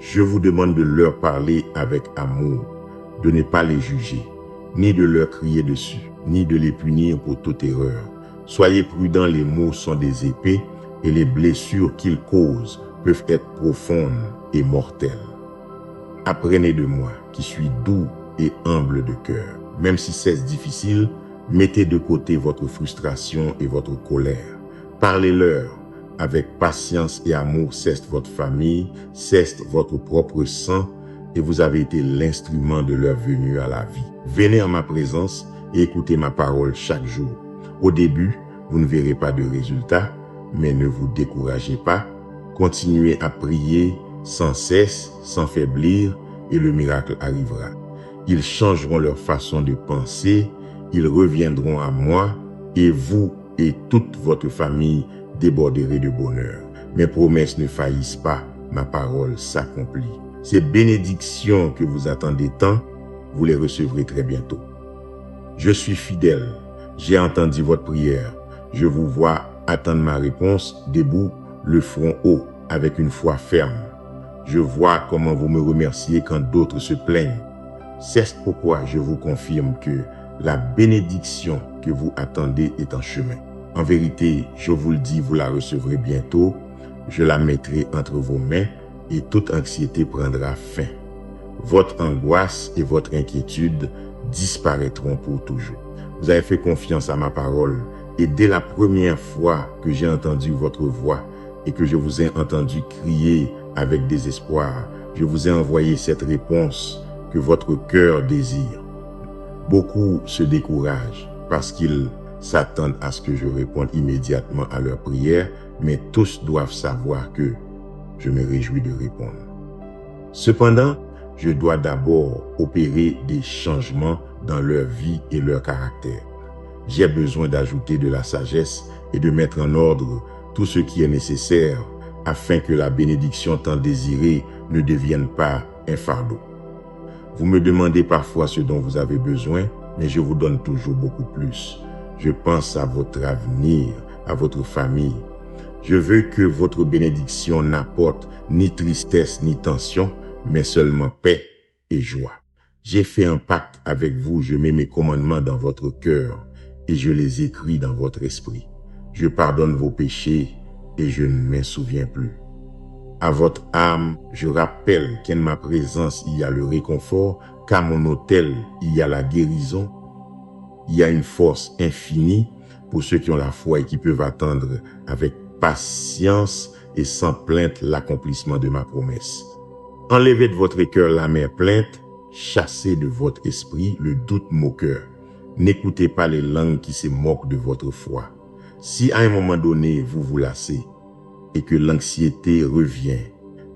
Je vous demande de leur parler avec amour, de ne pas les juger, ni de leur crier dessus, ni de les punir pour toute erreur. Soyez prudents, les mots sont des épées et les blessures qu'ils causent peuvent être profondes et mortelles. Apprenez de moi, qui suis doux et humble de cœur. Même si c'est difficile, mettez de côté votre frustration et votre colère. Parlez-leur avec patience et amour, ceste votre famille, ceste votre propre sang, et vous avez été l'instrument de leur venue à la vie. Venez en ma présence et écoutez ma parole chaque jour. Au début, vous ne verrez pas de résultat, mais ne vous découragez pas. Continuez à prier sans cesse, sans faiblir, et le miracle arrivera. Ils changeront leur façon de penser, ils reviendront à moi, et vous et toute votre famille déborderez de bonheur. Mes promesses ne faillissent pas, ma parole s'accomplit. Ces bénédictions que vous attendez tant, vous les recevrez très bientôt. Je suis fidèle, j'ai entendu votre prière. Je vous vois attendre ma réponse, debout, le front haut, avec une foi ferme. Je vois comment vous me remerciez quand d'autres se plaignent. C'est pourquoi je vous confirme que la bénédiction que vous attendez est en chemin. En vérité, je vous le dis, vous la recevrez bientôt. Je la mettrai entre vos mains et toute anxiété prendra fin. Votre angoisse et votre inquiétude disparaîtront pour toujours. Vous avez fait confiance à ma parole et dès la première fois que j'ai entendu votre voix et que je vous ai entendu crier avec désespoir, je vous ai envoyé cette réponse que votre cœur désire. Beaucoup se découragent parce qu'ils s'attendent à ce que je réponde immédiatement à leurs prières, mais tous doivent savoir que je me réjouis de répondre. Cependant, je dois d'abord opérer des changements dans leur vie et leur caractère. J'ai besoin d'ajouter de la sagesse et de mettre en ordre tout ce qui est nécessaire afin que la bénédiction tant désirée ne devienne pas un fardeau. Vous me demandez parfois ce dont vous avez besoin, mais je vous donne toujours beaucoup plus. Je pense à votre avenir, à votre famille. Je veux que votre bénédiction n'apporte ni tristesse ni tension, mais seulement paix et joie. J'ai fait un pacte avec vous, je mets mes commandements dans votre cœur et je les écris dans votre esprit. Je pardonne vos péchés et je ne m'en souviens plus. À votre âme, je rappelle qu'en ma présence, il y a le réconfort, qu'à mon autel, il y a la guérison. Il y a une force infinie pour ceux qui ont la foi et qui peuvent attendre avec patience et sans plainte l'accomplissement de ma promesse. Enlevez de votre cœur la mer plainte, chassez de votre esprit le doute moqueur. N'écoutez pas les langues qui se moquent de votre foi. Si à un moment donné vous vous lassez et que l'anxiété revient,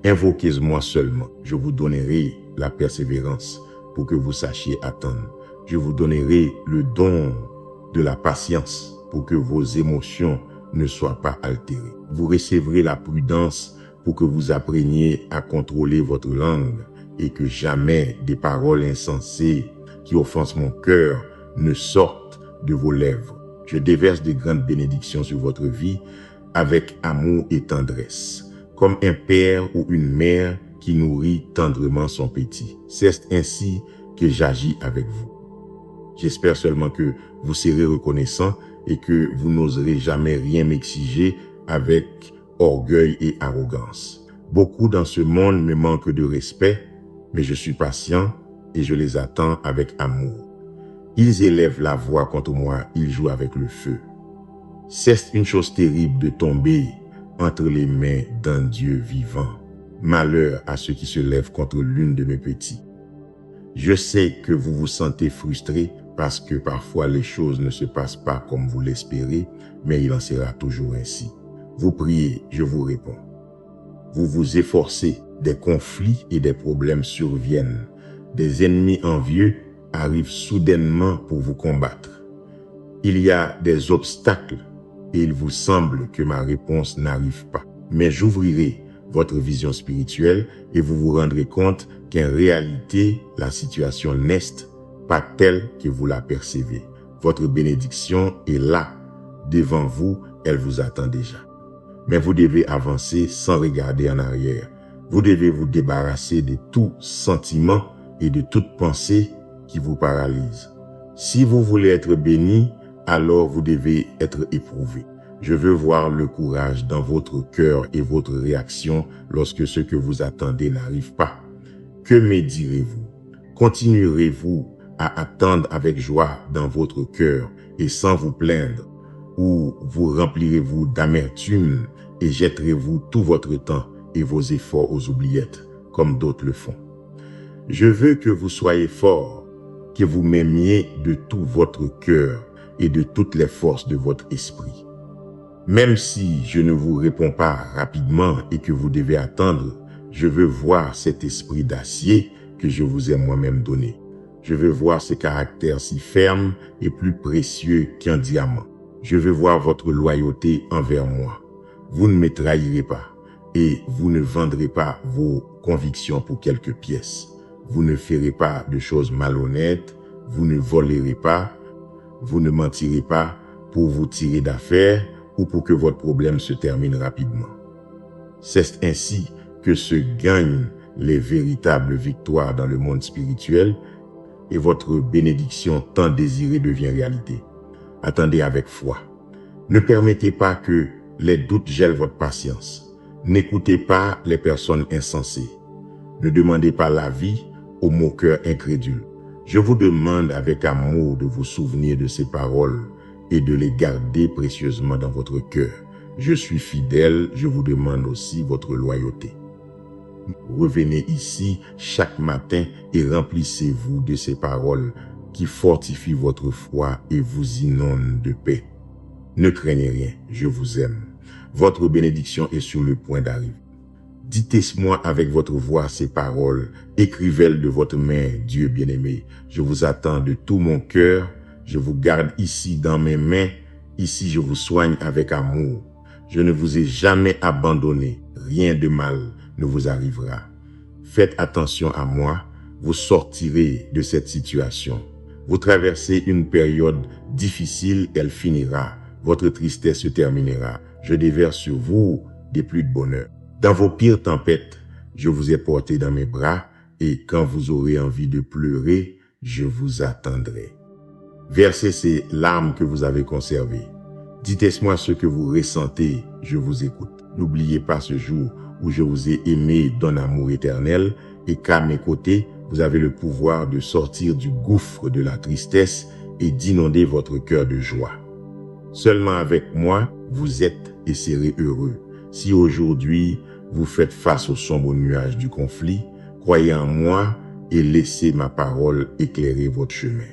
invoquez-moi seulement. Je vous donnerai la persévérance pour que vous sachiez attendre. Je vous donnerai le don de la patience pour que vos émotions ne soient pas altérées. Vous recevrez la prudence pour que vous appreniez à contrôler votre langue et que jamais des paroles insensées qui offensent mon cœur ne sortent de vos lèvres. Je déverse de grandes bénédictions sur votre vie avec amour et tendresse, comme un père ou une mère qui nourrit tendrement son petit. C'est ainsi que j'agis avec vous. J'espère seulement que vous serez reconnaissant et que vous n'oserez jamais rien m'exiger avec orgueil et arrogance. Beaucoup dans ce monde me manquent de respect, mais je suis patient et je les attends avec amour. Ils élèvent la voix contre moi, ils jouent avec le feu. C'est une chose terrible de tomber entre les mains d'un Dieu vivant. Malheur à ceux qui se lèvent contre l'une de mes petits. Je sais que vous vous sentez frustré parce que parfois les choses ne se passent pas comme vous l'espérez, mais il en sera toujours ainsi. Vous priez, je vous réponds. Vous vous efforcez, des conflits et des problèmes surviennent. Des ennemis envieux arrivent soudainement pour vous combattre. Il y a des obstacles et il vous semble que ma réponse n'arrive pas. Mais j'ouvrirai votre vision spirituelle et vous vous rendrez compte qu'en réalité, la situation n'est pas telle que vous la percevez. Votre bénédiction est là, devant vous, elle vous attend déjà. Mais vous devez avancer sans regarder en arrière. Vous devez vous débarrasser de tout sentiment et de toute pensée qui vous paralyse. Si vous voulez être béni, alors vous devez être éprouvé. Je veux voir le courage dans votre cœur et votre réaction lorsque ce que vous attendez n'arrive pas. Que me direz-vous? Continuerez-vous à attendre avec joie dans votre cœur et sans vous plaindre? Ou vous remplirez-vous d'amertume et jetterez-vous tout votre temps et vos efforts aux oubliettes, comme d'autres le font? Je veux que vous soyez forts, que vous m'aimiez de tout votre cœur et de toutes les forces de votre esprit. Même si je ne vous réponds pas rapidement et que vous devez attendre, je veux voir cet esprit d'acier que je vous ai moi-même donné. Je veux voir ce caractère si ferme et plus précieux qu'un diamant. Je veux voir votre loyauté envers moi. Vous ne me trahirez pas et vous ne vendrez pas vos convictions pour quelques pièces. Vous ne ferez pas de choses malhonnêtes, vous ne volerez pas, vous ne mentirez pas pour vous tirer d'affaire ou pour que votre problème se termine rapidement. C'est ainsi que se gagnent les véritables victoires dans le monde spirituel et votre bénédiction tant désirée devient réalité. Attendez avec foi. Ne permettez pas que les doutes gèlent votre patience. N'écoutez pas les personnes insensées. Ne demandez pas l'avis aux moqueurs incrédules. Je vous demande avec amour de vous souvenir de ces paroles et de les garder précieusement dans votre cœur. Je suis fidèle, je vous demande aussi votre loyauté. Revenez ici chaque matin et remplissez-vous de ces paroles qui fortifient votre foi et vous inondent de paix. Ne craignez rien, je vous aime. Votre bénédiction est sur le point d'arriver. Dites-moi avec votre voix ces paroles, écrivez-les de votre main, Dieu bien-aimé. Je vous attends de tout mon cœur. Je vous garde ici dans mes mains, ici je vous soigne avec amour. Je ne vous ai jamais abandonné, rien de mal ne vous arrivera. Faites attention à moi, vous sortirez de cette situation. Vous traversez une période difficile, elle finira. Votre tristesse se terminera. Je déverse sur vous des pluies de bonheur. Dans vos pires tempêtes, je vous ai porté dans mes bras et quand vous aurez envie de pleurer, je vous attendrai. Versez ces larmes que vous avez conservées. Dites-moi ce que vous ressentez, je vous écoute. N'oubliez pas ce jour où je vous ai aimé d'un amour éternel et qu'à mes côtés, vous avez le pouvoir de sortir du gouffre de la tristesse et d'inonder votre cœur de joie. Seulement avec moi, vous êtes et serez heureux. Si aujourd'hui, vous faites face aux sombres nuages du conflit, croyez en moi et laissez ma parole éclairer votre chemin.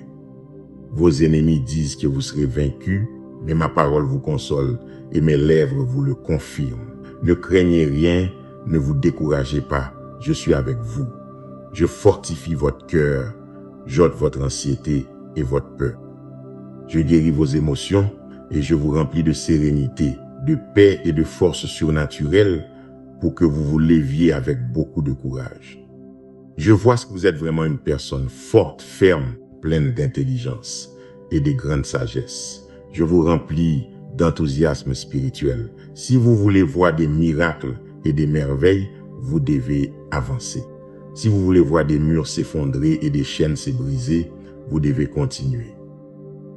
Vos ennemis disent que vous serez vaincus, mais ma parole vous console et mes lèvres vous le confirment. Ne craignez rien, ne vous découragez pas, je suis avec vous. Je fortifie votre cœur, j'ôte votre anxiété et votre peur. Je guéris vos émotions et je vous remplis de sérénité, de paix et de force surnaturelle pour que vous vous leviez avec beaucoup de courage. Je vois que vous êtes vraiment une personne forte, ferme, pleine d'intelligence et de grande sagesse. Je vous remplis d'enthousiasme spirituel. Si vous voulez voir des miracles et des merveilles, vous devez avancer. Si vous voulez voir des murs s'effondrer et des chaînes se briser, vous devez continuer.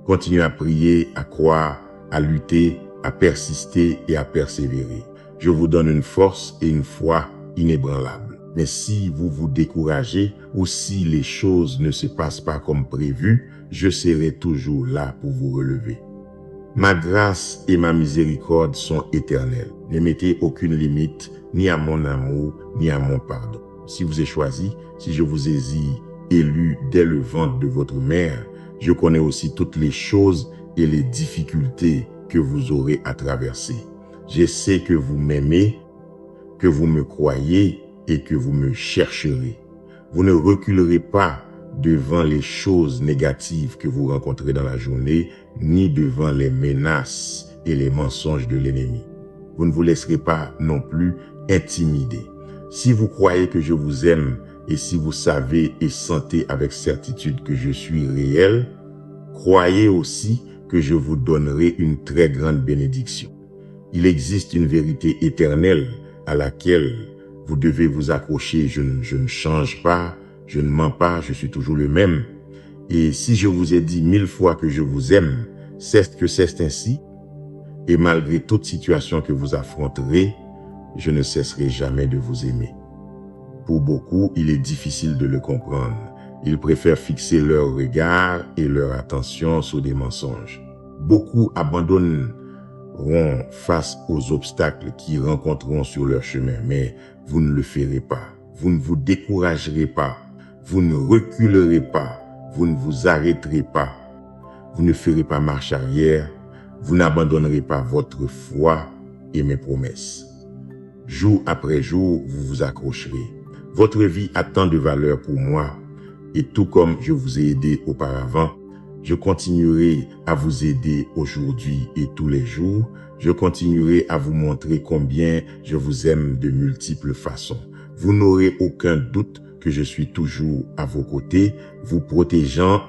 Continuez à prier, à croire, à lutter, à persister et à persévérer. Je vous donne une force et une foi inébranlables. Mais si vous vous découragez ou si les choses ne se passent pas comme prévu, je serai toujours là pour vous relever. Ma grâce et ma miséricorde sont éternelles. Ne mettez aucune limite ni à mon amour ni à mon pardon. Si vous êtes choisi, si je vous ai élu dès le ventre de votre mère, je connais aussi toutes les choses et les difficultés que vous aurez à traverser. Je sais que vous m'aimez, que vous me croyez et que vous me chercherez. Vous ne reculerez pas devant les choses négatives que vous rencontrez dans la journée, ni devant les menaces et les mensonges de l'ennemi. Vous ne vous laisserez pas non plus intimider. Si vous croyez que je vous aime et si vous savez et sentez avec certitude que je suis réel, croyez aussi que je vous donnerai une très grande bénédiction. Il existe une vérité éternelle à laquelle vous devez vous accrocher. Je ne change pas, je ne mens pas, je suis toujours le même. Et si je vous ai dit 1000 fois que je vous aime, c'est que c'est ainsi. Et malgré toute situation que vous affronterez, je ne cesserai jamais de vous aimer. Pour beaucoup, il est difficile de le comprendre. Ils préfèrent fixer leur regard et leur attention sur des mensonges. Beaucoup abandonneront face aux obstacles qu'ils rencontreront sur leur chemin, mais vous ne le ferez pas. Vous ne vous découragerez pas. Vous ne reculerez pas. Vous ne vous arrêterez pas. Vous ne ferez pas marche arrière. Vous n'abandonnerez pas votre foi et mes promesses. Jour après jour, vous vous accrocherez. Votre vie a tant de valeur pour moi, et tout comme je vous ai aidé auparavant, je continuerai à vous aider aujourd'hui et tous les jours. Je continuerai à vous montrer combien je vous aime de multiples façons. Vous n'aurez aucun doute que je suis toujours à vos côtés, vous protégeant,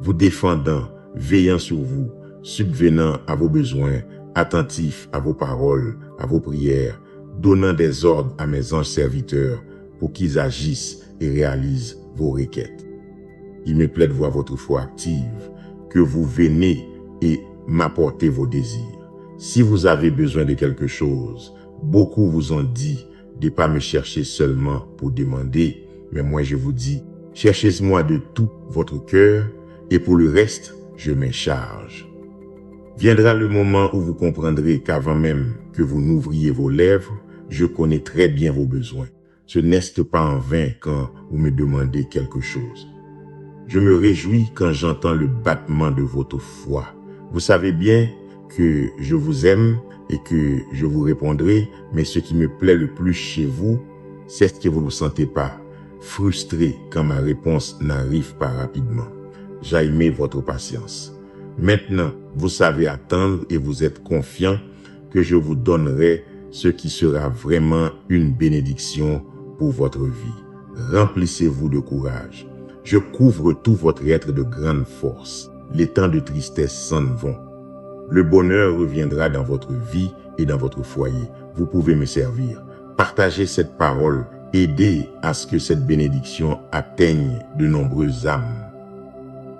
vous défendant, veillant sur vous, subvenant à vos besoins, attentif à vos paroles, à vos prières, donnant des ordres à mes anges serviteurs pour qu'ils agissent et réalisent vos requêtes. Il me plaît de voir votre foi active, que vous venez et m'apportez vos désirs. Si vous avez besoin de quelque chose, beaucoup vous ont dit de ne pas me chercher seulement pour demander, mais moi je vous dis, cherchez-moi de tout votre cœur et pour le reste, je m'en charge. Viendra le moment où vous comprendrez qu'avant même que vous n'ouvriez vos lèvres, je connais très bien vos besoins. Ce n'est pas en vain quand vous me demandez quelque chose. Je me réjouis quand j'entends le battement de votre foi. Vous savez bien que je vous aime et que je vous répondrai, mais ce qui me plaît le plus chez vous, c'est que vous ne vous sentez pas frustré quand ma réponse n'arrive pas rapidement. J'ai aimé votre patience. Maintenant, vous savez attendre et vous êtes confiant que je vous donnerai ce qui sera vraiment une bénédiction pour votre vie. Remplissez-vous de courage. Je couvre tout votre être de grande force. Les temps de tristesse s'en vont. Le bonheur reviendra dans votre vie et dans votre foyer. Vous pouvez me servir. Partagez cette parole. Aidez à ce que cette bénédiction atteigne de nombreuses âmes.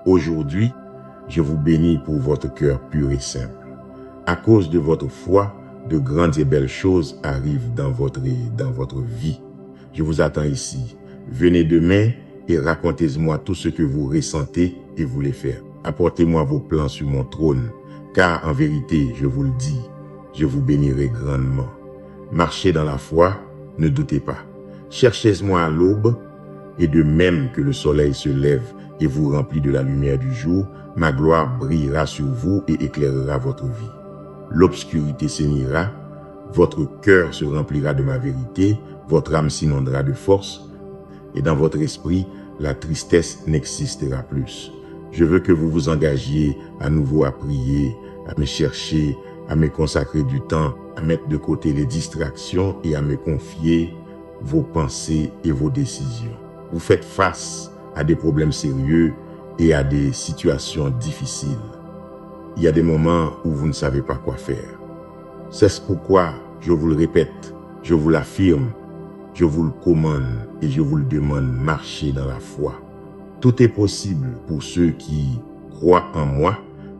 Aujourd'hui, je vous bénis pour votre cœur pur et simple. À cause de votre foi, de grandes et belles choses arrivent dans votre vie. Je vous attends ici. Venez demain et racontez-moi tout ce que vous ressentez et voulez faire. Apportez-moi vos plans sur mon trône, car en vérité, je vous le dis, je vous bénirai grandement. Marchez dans la foi, ne doutez pas. Cherchez-moi à l'aube, et de même que le soleil se lève et vous remplit de la lumière du jour, ma gloire brillera sur vous et éclairera votre vie. L'obscurité s'énira, votre cœur se remplira de ma vérité, votre âme s'inondera de force, et dans votre esprit, la tristesse n'existera plus. Je veux que vous vous engagiez à nouveau à prier, à me chercher, à me consacrer du temps, à mettre de côté les distractions et à me confier vos pensées et vos décisions. Vous faites face à des problèmes sérieux et à des situations difficiles. Il y a des moments où vous ne savez pas quoi faire. C'est pourquoi je vous le répète, je vous l'affirme, je vous le commande et je vous le demande, marchez dans la foi. Tout est possible pour ceux qui croient en moi,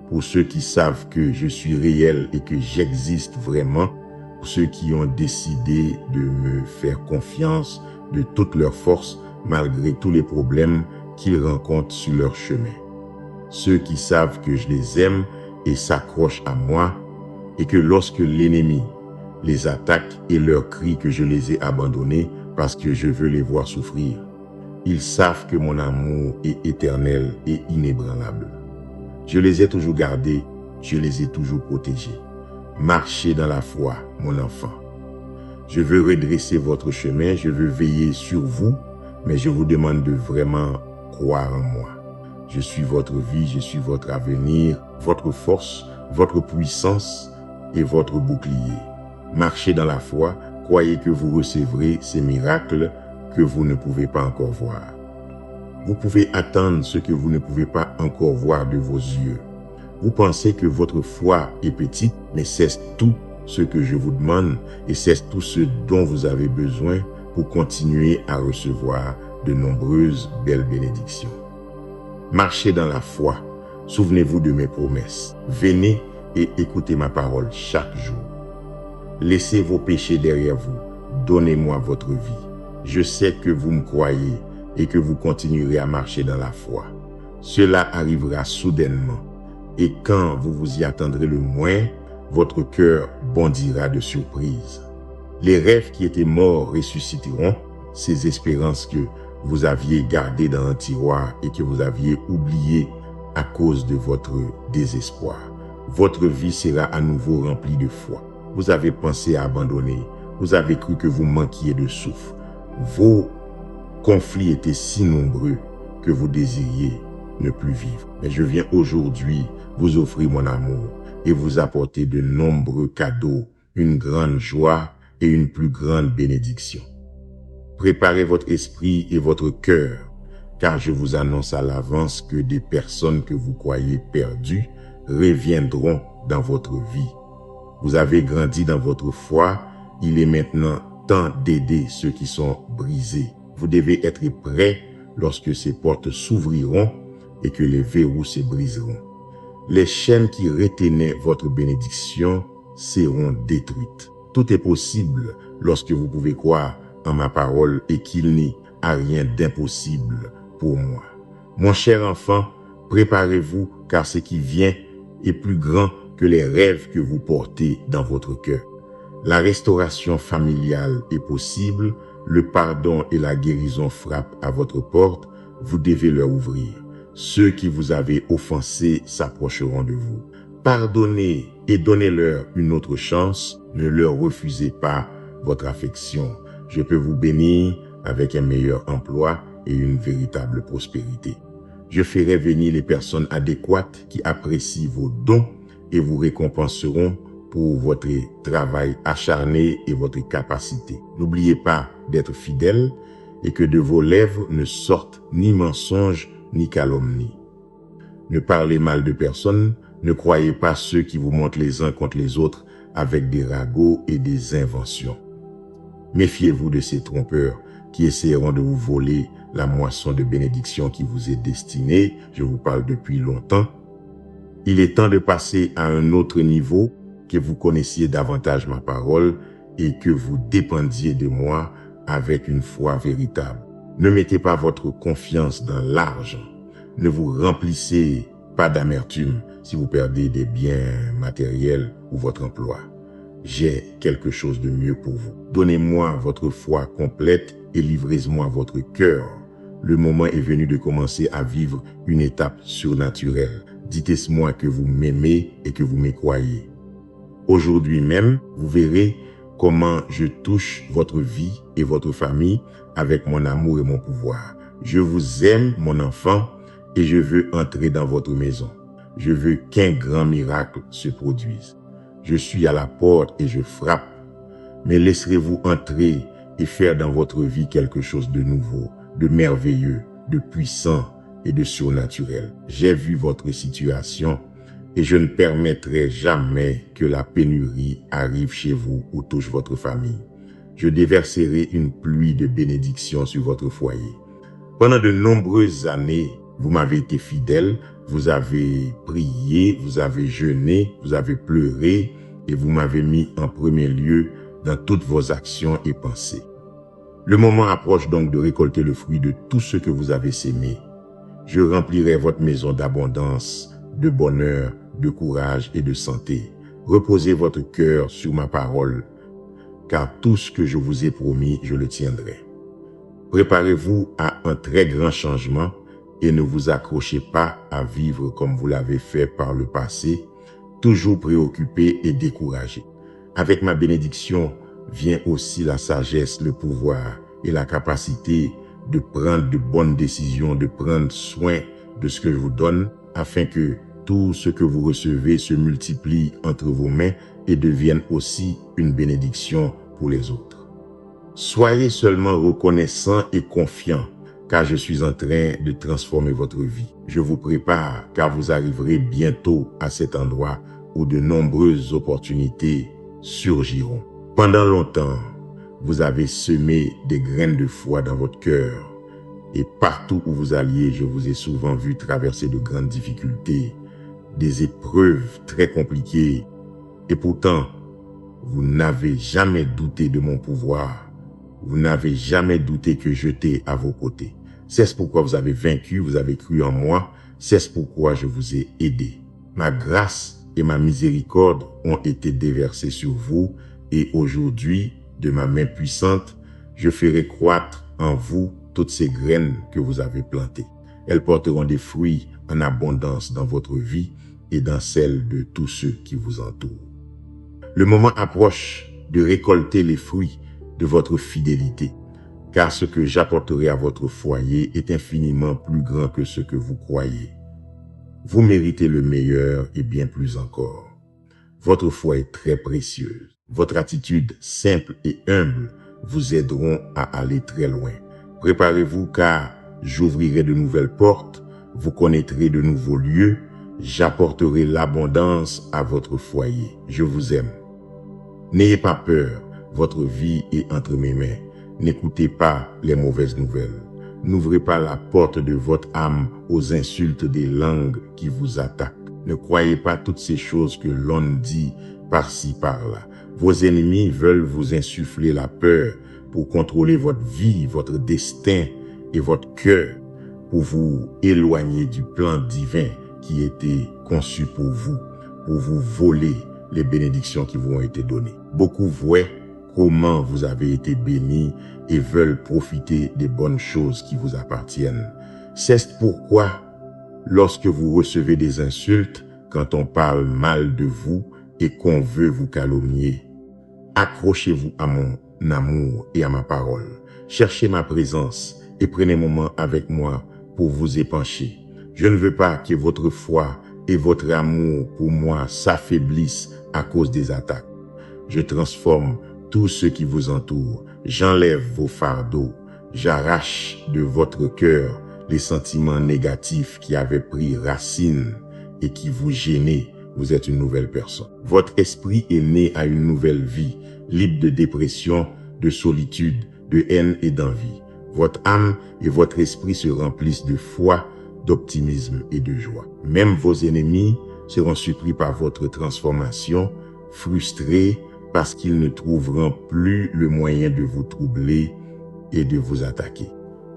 pour ceux qui savent que je suis réel et que j'existe vraiment, pour ceux qui ont décidé de me faire confiance de toute leur force malgré tous les problèmes qu'ils rencontrent sur leur chemin. Ceux qui savent que je les aime et s'accrochent à moi et que lorsque l'ennemi les attaque et leur crie que je les ai abandonnés parce que je veux les voir souffrir, ils savent que mon amour est éternel et inébranlable. Je les ai toujours gardés, je les ai toujours protégés. Marchez dans la foi, mon enfant. Je veux redresser votre chemin, je veux veiller sur vous, mais je vous demande de vraiment croire en moi. Je suis votre vie, je suis votre avenir, votre force, votre puissance et votre bouclier. Marchez dans la foi, croyez que vous recevrez ces miracles que vous ne pouvez pas encore voir. Vous pouvez attendre ce que vous ne pouvez pas encore voir de vos yeux. Vous pensez que votre foi est petite, mais c'est tout ce que je vous demande et c'est tout ce dont vous avez besoin pour continuer à recevoir de nombreuses belles bénédictions. Marchez dans la foi. Souvenez-vous de mes promesses. Venez et écoutez ma parole chaque jour. Laissez vos péchés derrière vous. Donnez-moi votre vie. Je sais que vous me croyez et que vous continuerez à marcher dans la foi. Cela arrivera soudainement. Et quand vous vous y attendrez le moins, votre cœur bondira de surprise. Les rêves qui étaient morts ressusciteront, ces espérances que vous aviez gardées dans un tiroir et que vous aviez oubliées à cause de votre désespoir. Votre vie sera à nouveau remplie de foi. Vous avez pensé à abandonner, vous avez cru que vous manquiez de souffle. Vos conflits étaient si nombreux que vous désiriez ne plus vivre. Mais je viens aujourd'hui vous offrir mon amour et vous apporter de nombreux cadeaux, une grande joie et une plus grande bénédiction. Préparez votre esprit et votre cœur, car je vous annonce à l'avance que des personnes que vous croyez perdues reviendront dans votre vie. Vous avez grandi dans votre foi, il est maintenant temps d'aider ceux qui sont brisés. Vous devez être prêts lorsque ces portes s'ouvriront et que les verrous se briseront. Les chaînes qui retenaient votre bénédiction seront détruites. Tout est possible lorsque vous pouvez croire en ma parole et qu'il n'y a rien d'impossible pour moi. Mon cher enfant, préparez-vous car ce qui vient est plus grand que les rêves que vous portez dans votre cœur. La restauration familiale est possible, le pardon et la guérison frappent à votre porte, vous devez leur ouvrir. Ceux qui vous avaient offensés s'approcheront de vous. Pardonnez et donnez-leur une autre chance, ne leur refusez pas votre affection. Je peux vous bénir avec un meilleur emploi et une véritable prospérité. Je ferai venir les personnes adéquates qui apprécient vos dons et vous récompenseront pour votre travail acharné et votre capacité. N'oubliez pas d'être fidèle et que de vos lèvres ne sortent ni mensonge ni calomnie. Ne parlez mal de personne, ne croyez pas ceux qui vous montent les uns contre les autres avec des ragots et des inventions. Méfiez-vous de ces trompeurs qui essaieront de vous voler la moisson de bénédiction qui vous est destinée. Je vous parle depuis longtemps. Il est temps de passer à un autre niveau, que vous connaissiez davantage ma parole et que vous dépendiez de moi avec une foi véritable. Ne mettez pas votre confiance dans l'argent. Ne vous remplissez pas d'amertume si vous perdez des biens matériels ou votre emploi. J'ai quelque chose de mieux pour vous. Donnez-moi votre foi complète et livrez-moi votre cœur. Le moment est venu de commencer à vivre une étape surnaturelle. Dites-moi que vous m'aimez et que vous me croyez. Aujourd'hui même, vous verrez comment je touche votre vie et votre famille avec mon amour et mon pouvoir. Je vous aime, mon enfant, et je veux entrer dans votre maison. Je veux qu'un grand miracle se produise. Je suis à la porte et je frappe. Mais laisserez-vous entrer et faire dans votre vie quelque chose de nouveau, de merveilleux, de puissant et de surnaturel. J'ai vu votre situation et je ne permettrai jamais que la pénurie arrive chez vous ou touche votre famille. Je déverserai une pluie de bénédictions sur votre foyer. Pendant de nombreuses années, vous m'avez été fidèle, vous avez prié, vous avez jeûné, vous avez pleuré et vous m'avez mis en premier lieu dans toutes vos actions et pensées. Le moment approche donc de récolter le fruit de tout ce que vous avez sémé. Je remplirai votre maison d'abondance, de bonheur, de courage et de santé. Reposez votre cœur sur ma parole, car tout ce que je vous ai promis, je le tiendrai. Préparez-vous à un très grand changement et ne vous accrochez pas à vivre comme vous l'avez fait par le passé, toujours préoccupé et découragé. Avec ma bénédiction vient aussi la sagesse, le pouvoir et la capacité de prendre de bonnes décisions, de prendre soin de ce que je vous donne, afin que tout ce que vous recevez se multiplie entre vos mains et devienne aussi une bénédiction pour les autres. Soyez seulement reconnaissant et confiant, car je suis en train de transformer votre vie. Je vous prépare, car vous arriverez bientôt à cet endroit où de nombreuses opportunités surgiront. Pendant longtemps, vous avez semé des graines de foi dans votre cœur, et partout où vous alliez, je vous ai souvent vu traverser de grandes difficultés, des épreuves très compliquées, et pourtant, vous n'avez jamais douté de mon pouvoir. Vous n'avez jamais douté que j'étais à vos côtés. C'est pourquoi vous avez vaincu, vous avez cru en moi, c'est pourquoi je vous ai aidé. Ma grâce et ma miséricorde ont été déversées sur vous, et aujourd'hui, de ma main puissante, je ferai croître en vous toutes ces graines que vous avez plantées. Elles porteront des fruits en abondance dans votre vie et dans celle de tous ceux qui vous entourent. Le moment approche de récolter les fruits de votre fidélité, car ce que j'apporterai à votre foyer est infiniment plus grand que ce que vous croyez. Vous méritez le meilleur et bien plus encore. Votre foi est très précieuse. Votre attitude simple et humble vous aideront à aller très loin. Préparez-vous, car j'ouvrirai de nouvelles portes, vous connaîtrez de nouveaux lieux, j'apporterai l'abondance à votre foyer. Je vous aime. N'ayez pas peur, votre vie est entre mes mains. N'écoutez pas les mauvaises nouvelles. N'ouvrez pas la porte de votre âme aux insultes des langues qui vous attaquent. Ne croyez pas toutes ces choses que l'on dit par-ci, par-là. Vos ennemis veulent vous insuffler la peur pour contrôler votre vie, votre destin et votre cœur, pour vous éloigner du plan divin qui était conçu pour vous voler les bénédictions qui vous ont été données. Beaucoup voient comment vous avez été bénis et veulent profiter des bonnes choses qui vous appartiennent. C'est pourquoi, lorsque vous recevez des insultes, quand on parle mal de vous et qu'on veut vous calomnier, accrochez-vous à mon amour et à ma parole. Cherchez ma présence et prenez un moment avec moi pour vous épancher. Je ne veux pas que votre foi et votre amour pour moi s'affaiblissent à cause des attaques. Je transforme tout ce qui vous entoure. J'enlève vos fardeaux. J'arrache de votre cœur les sentiments négatifs qui avaient pris racine et qui vous gênaient. Vous êtes une nouvelle personne. Votre esprit est né à une nouvelle vie, libre de dépression, de solitude, de haine et d'envie. Votre âme et votre esprit se remplissent de foi, d'optimisme et de joie. Même vos ennemis seront surpris par votre transformation, frustrés parce qu'ils ne trouveront plus le moyen de vous troubler et de vous attaquer.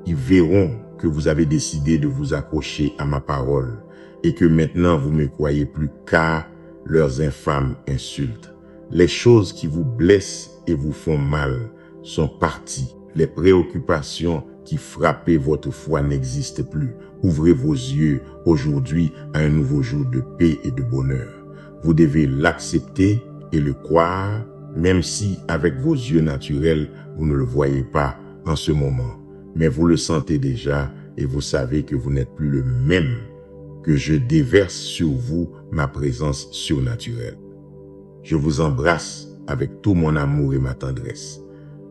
Ils verront que vous avez décidé de vous accrocher à ma parole et que maintenant vous ne croyez plus qu'à leurs infâmes insultes. Les choses qui vous blessent et vous font mal sont parties. Les préoccupations qui frappaient votre foi n'existent plus. Ouvrez vos yeux aujourd'hui à un nouveau jour de paix et de bonheur. Vous devez l'accepter et le croire, même si avec vos yeux naturels, vous ne le voyez pas en ce moment. Mais vous le sentez déjà et vous savez que vous n'êtes plus le même, que je déverse sur vous ma présence surnaturelle. Je vous embrasse avec tout mon amour et ma tendresse.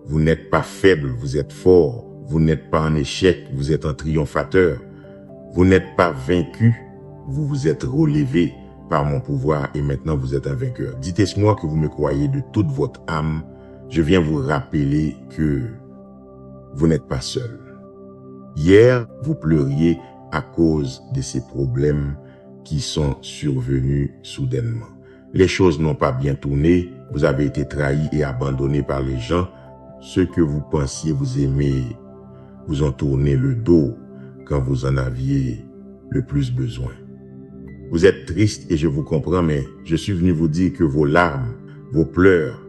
Vous n'êtes pas faible, vous êtes fort. Vous n'êtes pas en échec, vous êtes un triomphateur. Vous n'êtes pas vaincu, vous vous êtes relevé par mon pouvoir et maintenant vous êtes un vainqueur. Dites-moi que vous me croyez de toute votre âme. Je viens vous rappeler que vous n'êtes pas seul. Hier, vous pleuriez à cause de ces problèmes qui sont survenus soudainement. Les choses n'ont pas bien tourné, vous avez été trahi et abandonné par les gens. Ceux que vous pensiez vous aimer vous ont tourné le dos quand vous en aviez le plus besoin. Vous êtes triste et je vous comprends, mais je suis venu vous dire que vos larmes, vos pleurs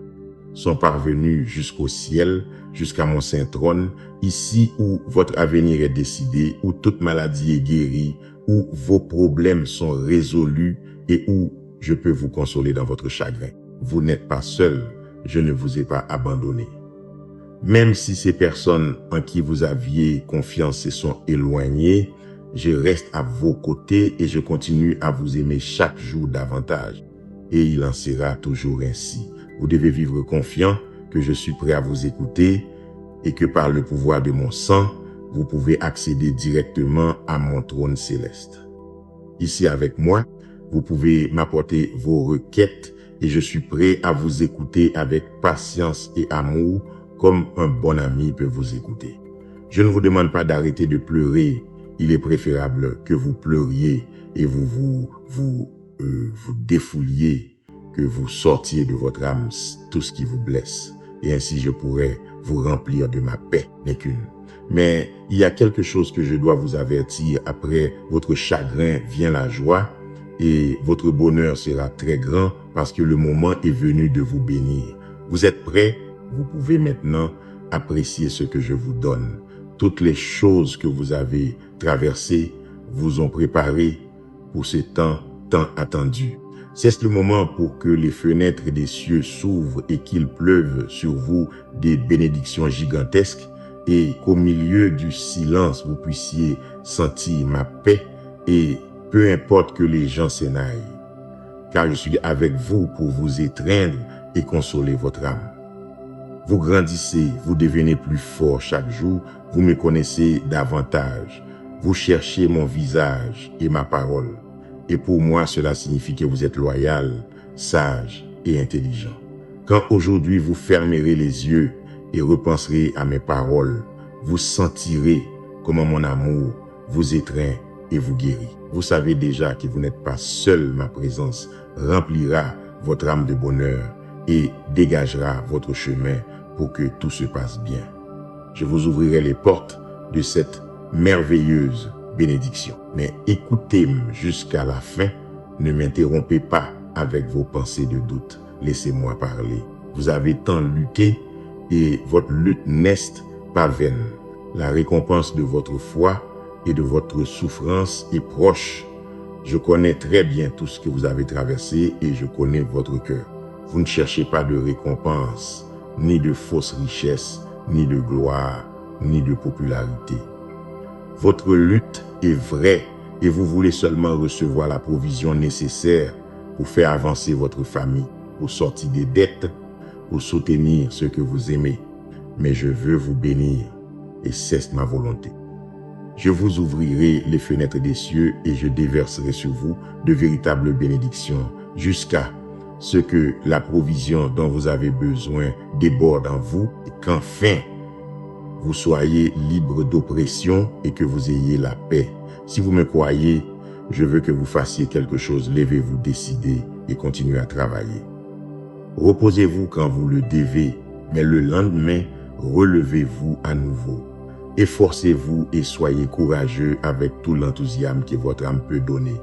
sont parvenus jusqu'au ciel, jusqu'à mon saint trône, ici où votre avenir est décidé, où toute maladie est guérie, où vos problèmes sont résolus et où je peux vous consoler dans votre chagrin. Vous n'êtes pas seul, je ne vous ai pas abandonné. Même si ces personnes en qui vous aviez confiance se sont éloignées, je reste à vos côtés et je continue à vous aimer chaque jour davantage. Et il en sera toujours ainsi. Vous devez vivre confiant que je suis prêt à vous écouter et que par le pouvoir de mon sang, vous pouvez accéder directement à mon trône céleste. Ici avec moi, vous pouvez m'apporter vos requêtes et je suis prêt à vous écouter avec patience et amour comme un bon ami peut vous écouter. Je ne vous demande pas d'arrêter de pleurer. Il est préférable que vous pleuriez et vous défouliez, que vous sortiez de votre âme tout ce qui vous blesse. Et ainsi je pourrais vous remplir de ma paix, n'est qu'une. Mais il y a quelque chose que je dois vous avertir. Après votre chagrin vient la joie et votre bonheur sera très grand parce que le moment est venu de vous bénir. Vous êtes prêts? Vous pouvez maintenant apprécier ce que je vous donne. Toutes les choses que vous avez traversées vous ont préparé pour ce temps tant attendu. C'est le moment pour que les fenêtres des cieux s'ouvrent et qu'il pleuve sur vous des bénédictions gigantesques et qu'au milieu du silence, vous puissiez sentir ma paix et peu importe que les gens s'énaillent, car je suis avec vous pour vous étreindre et consoler votre âme. Vous grandissez, vous devenez plus fort chaque jour, vous me connaissez davantage. Vous cherchez mon visage et ma parole. Et pour moi, cela signifie que vous êtes loyal, sage et intelligent. Quand aujourd'hui vous fermerez les yeux et repenserez à mes paroles, vous sentirez comment mon amour vous étreint et vous guérit. Vous savez déjà que vous n'êtes pas seul, ma présence remplira votre âme de bonheur et dégagera votre chemin pour que tout se passe bien. Je vous ouvrirai les portes de cette merveilleuse bénédiction. Mais écoutez-moi jusqu'à la fin, ne m'interrompez pas avec vos pensées de doute. Laissez-moi parler. Vous avez tant lutté et votre lutte n'est pas vaine. La récompense de votre foi et de votre souffrance est proche. Je connais très bien tout ce que vous avez traversé et je connais votre cœur. Vous ne cherchez pas de récompense, ni de fausses richesses, ni de gloire, ni de popularité. Votre lutte est vraie et vous voulez seulement recevoir la provision nécessaire pour faire avancer votre famille, pour sortir des dettes, pour soutenir ceux que vous aimez. Mais je veux vous bénir et c'est ma volonté. Je vous ouvrirai les fenêtres des cieux et je déverserai sur vous de véritables bénédictions jusqu'à ce que la provision dont vous avez besoin déborde en vous et qu'enfin vous soyez libre d'oppression et que vous ayez la paix. Si vous me croyez, je veux que vous fassiez quelque chose. Levez-vous, décidez et continuez à travailler. Reposez-vous quand vous le devez, mais le lendemain, relevez-vous à nouveau. Efforcez-vous et soyez courageux avec tout l'enthousiasme que votre âme peut donner.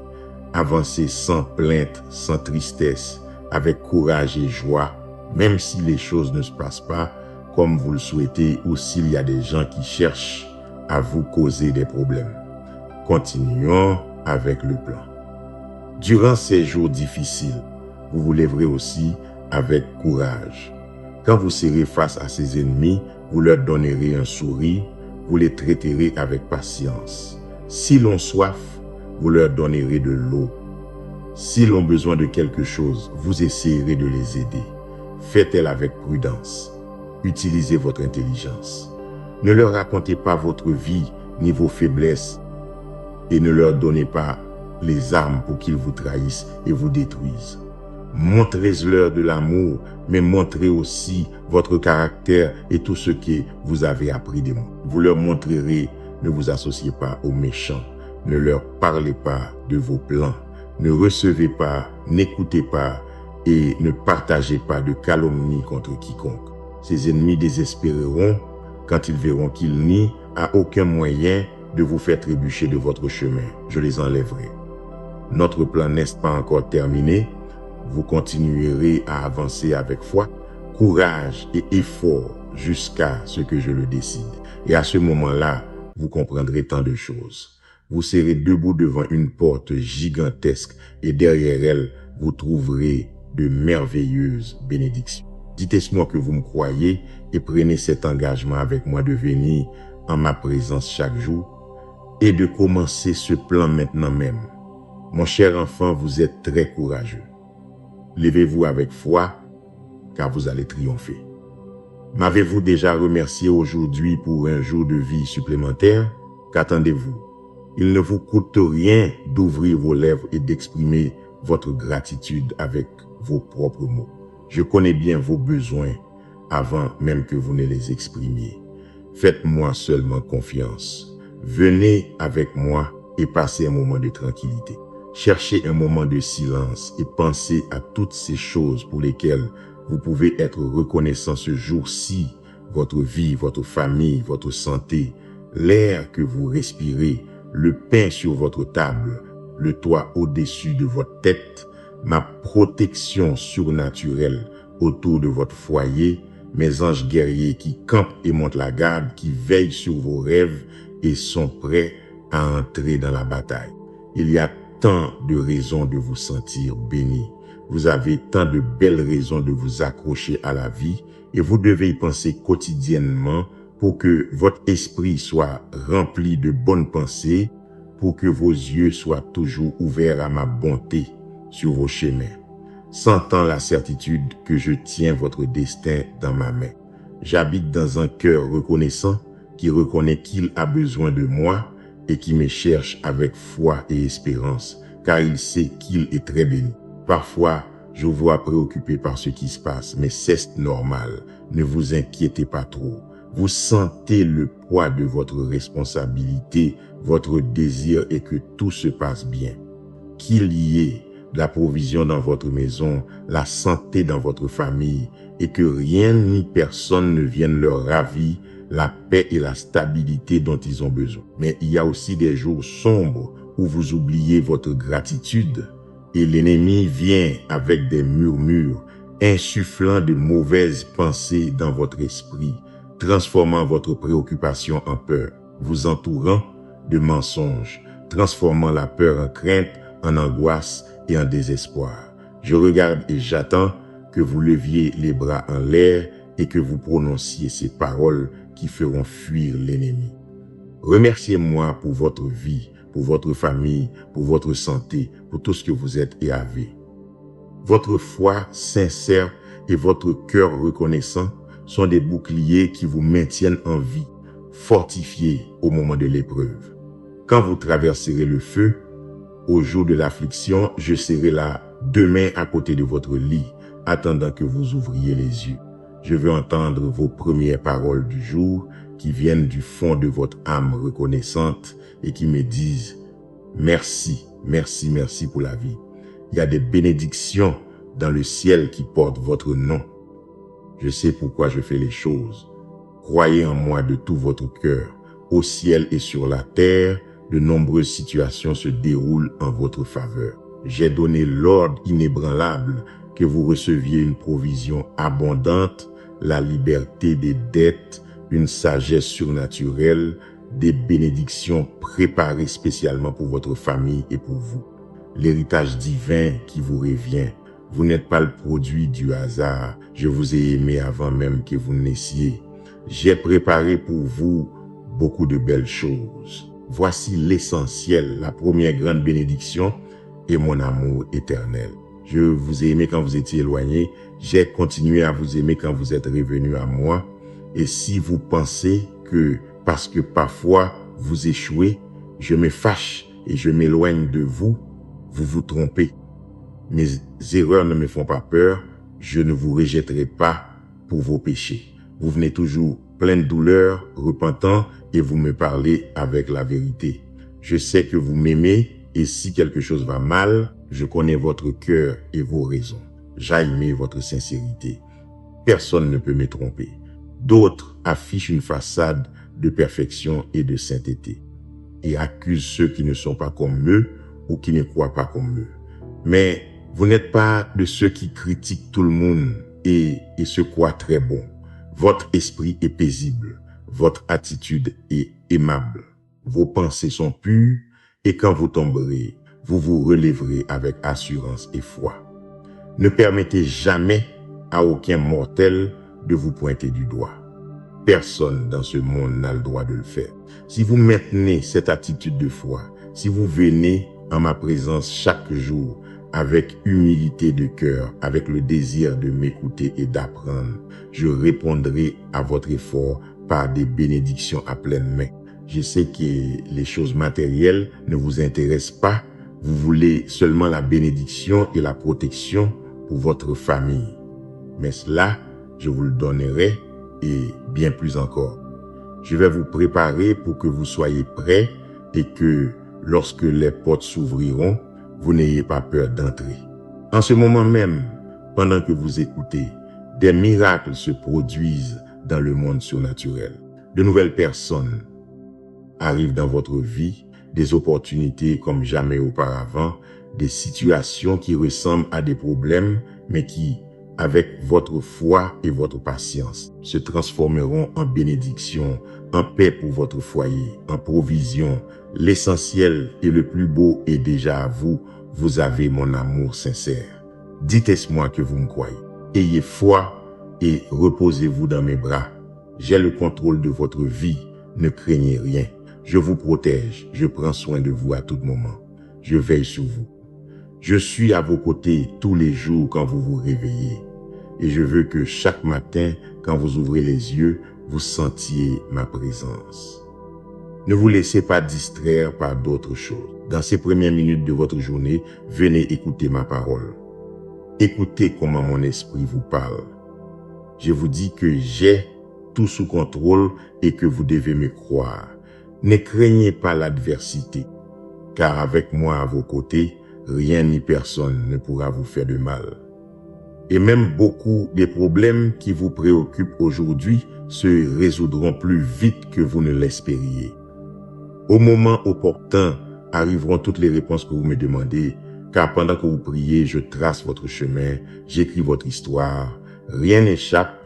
Avancez sans plainte, sans tristesse, avec courage et joie, même si les choses ne se passent pas comme vous le souhaitez ou s'il y a des gens qui cherchent à vous causer des problèmes. Continuons avec le plan. Durant ces jours difficiles, vous vous lèverez aussi avec courage. Quand vous serez face à ces ennemis, vous leur donnerez un sourire, vous les traiterez avec patience. S'ils ont soif, vous leur donnerez de l'eau. S'ils ont besoin de quelque chose, vous essayerez de les aider. Faites-le avec prudence. Utilisez votre intelligence. Ne leur racontez pas votre vie ni vos faiblesses et ne leur donnez pas les armes pour qu'ils vous trahissent et vous détruisent. Montrez-leur de l'amour, mais montrez aussi votre caractère et tout ce que vous avez appris de moi. Vous leur montrerez, ne vous associez pas aux méchants, ne leur parlez pas de vos plans, ne recevez pas, n'écoutez pas et ne partagez pas de calomnie contre quiconque. Ces ennemis désespéreront quand ils verront qu'il n'y a aucun moyen de vous faire trébucher de votre chemin. Je les enlèverai. Notre plan n'est pas encore terminé. Vous continuerez à avancer avec foi, courage et effort jusqu'à ce que je le décide. Et à ce moment-là, vous comprendrez tant de choses. Vous serez debout devant une porte gigantesque et derrière elle, vous trouverez de merveilleuses bénédictions. Dites-moi que vous me croyez et prenez cet engagement avec moi de venir en ma présence chaque jour et de commencer ce plan maintenant même. Mon cher enfant, vous êtes très courageux. Levez-vous avec foi, car vous allez triompher. M'avez-vous déjà remercié aujourd'hui pour un jour de vie supplémentaire? Qu'attendez-vous? Il ne vous coûte rien d'ouvrir vos lèvres et d'exprimer votre gratitude avec vos propres mots. Je connais bien vos besoins avant même que vous ne les exprimiez. Faites-moi seulement confiance. Venez avec moi et passez un moment de tranquillité. Cherchez un moment de silence et pensez à toutes ces choses pour lesquelles vous pouvez être reconnaissant ce jour-ci, votre vie, votre famille, votre santé, l'air que vous respirez, le pain sur votre table, le toit au-dessus de votre tête, ma protection surnaturelle autour de votre foyer, mes anges guerriers qui campent et montent la garde, qui veillent sur vos rêves et sont prêts à entrer dans la bataille. Il y a tant de raisons de vous sentir béni. Vous avez tant de belles raisons de vous accrocher à la vie et vous devez y penser quotidiennement pour que votre esprit soit rempli de bonnes pensées, pour que vos yeux soient toujours ouverts à ma bonté sur vos chemins. Sentant la certitude que je tiens votre destin dans ma main. J'habite dans un cœur reconnaissant qui reconnaît qu'il a besoin de moi et qui me cherche avec foi et espérance, car il sait qu'il est très béni. Parfois, je vous vois préoccupé par ce qui se passe, mais c'est normal. Ne vous inquiétez pas trop. Vous sentez le poids de votre responsabilité, votre désir est que tout se passe bien. Qu'il y ait la provision dans votre maison, la santé dans votre famille, et que rien ni personne ne vienne leur ravir la paix et la stabilité dont ils ont besoin. Mais il y a aussi des jours sombres où vous oubliez votre gratitude et l'ennemi vient avec des murmures, insufflant de mauvaises pensées dans votre esprit, transformant votre préoccupation en peur, vous entourant de mensonges, transformant la peur en crainte, en angoisse et en désespoir. Je regarde et j'attends que vous leviez les bras en l'air et que vous prononciez ces paroles qui feront fuir l'ennemi. Remerciez-moi pour votre vie, pour votre famille, pour votre santé, pour tout ce que vous êtes et avez. Votre foi sincère et votre cœur reconnaissant sont des boucliers qui vous maintiennent en vie, fortifiés au moment de l'épreuve. Quand vous traverserez le feu, au jour de l'affliction, je serai là, demain à côté de votre lit, attendant que vous ouvriez les yeux. Je veux entendre vos premières paroles du jour qui viennent du fond de votre âme reconnaissante et qui me disent « Merci, merci, merci pour la vie ». Il y a des bénédictions dans le ciel qui portent votre nom. Je sais pourquoi je fais les choses. Croyez en moi de tout votre cœur. Au ciel et sur la terre, de nombreuses situations se déroulent en votre faveur. J'ai donné l'ordre inébranlable que vous receviez une provision abondante, la liberté des dettes, une sagesse surnaturelle, des bénédictions préparées spécialement pour votre famille et pour vous. L'héritage divin qui vous revient. Vous n'êtes pas le produit du hasard. Je vous ai aimé avant même que vous naissiez. J'ai préparé pour vous beaucoup de belles choses. Voici l'essentiel, la première grande bénédiction et mon amour éternel. Je vous ai aimé quand vous étiez éloigné. J'ai continué à vous aimer quand vous êtes revenu à moi. Et si vous pensez que parce que parfois vous échouez, je me fâche et je m'éloigne de vous, vous vous trompez. Mes erreurs ne me font pas peur. Je ne vous rejetterai pas pour vos péchés. Vous venez toujours plein de douleur, repentant et vous me parlez avec la vérité. Je sais que vous m'aimez et si quelque chose va mal, je connais votre cœur et vos raisons. J'aime votre sincérité. Personne ne peut me tromper. D'autres affichent une façade de perfection et de sainteté et accusent ceux qui ne sont pas comme eux ou qui ne croient pas comme eux. Mais vous n'êtes pas de ceux qui critiquent tout le monde et se croient très bons. Votre esprit est paisible, votre attitude est aimable, vos pensées sont pures et quand vous tomberez, vous vous relèverez avec assurance et foi. Ne permettez jamais à aucun mortel de vous pointer du doigt. Personne dans ce monde n'a le droit de le faire. Si vous maintenez cette attitude de foi, si vous venez en ma présence chaque jour avec humilité de cœur, avec le désir de m'écouter et d'apprendre, je répondrai à votre effort par des bénédictions à pleine main. Je sais que les choses matérielles ne vous intéressent pas. Vous voulez seulement la bénédiction et la protection pour votre famille. Mais cela, je vous le donnerai et bien plus encore. Je vais vous préparer pour que vous soyez prêts et que lorsque les portes s'ouvriront, vous n'ayez pas peur d'entrer. En ce moment même, pendant que vous écoutez, des miracles se produisent dans le monde surnaturel. De nouvelles personnes arrivent dans votre vie, des opportunités comme jamais auparavant, des situations qui ressemblent à des problèmes, mais qui, avec votre foi et votre patience, se transformeront en bénédiction, en paix pour votre foyer, en provision. L'essentiel et le plus beau est déjà à vous. Vous avez mon amour sincère. Dites-moi que vous me croyez. Ayez foi et reposez-vous dans mes bras. J'ai le contrôle de votre vie. Ne craignez rien. Je vous protège. Je prends soin de vous à tout moment. Je veille sur vous. Je suis à vos côtés tous les jours quand vous vous réveillez. Et je veux que chaque matin, quand vous ouvrez les yeux, vous sentiez ma présence. Ne vous laissez pas distraire par d'autres choses. Dans ces premières minutes de votre journée, venez écouter ma parole. Écoutez comment mon esprit vous parle. Je vous dis que j'ai tout sous contrôle et que vous devez me croire. Ne craignez pas l'adversité, car avec moi à vos côtés, rien ni personne ne pourra vous faire de mal. Et même beaucoup des problèmes qui vous préoccupent aujourd'hui se résoudront plus vite que vous ne l'espériez. Au moment opportun arriveront toutes les réponses que vous me demandez, car pendant que vous priez, je trace votre chemin, j'écris votre histoire. Rien n'échappe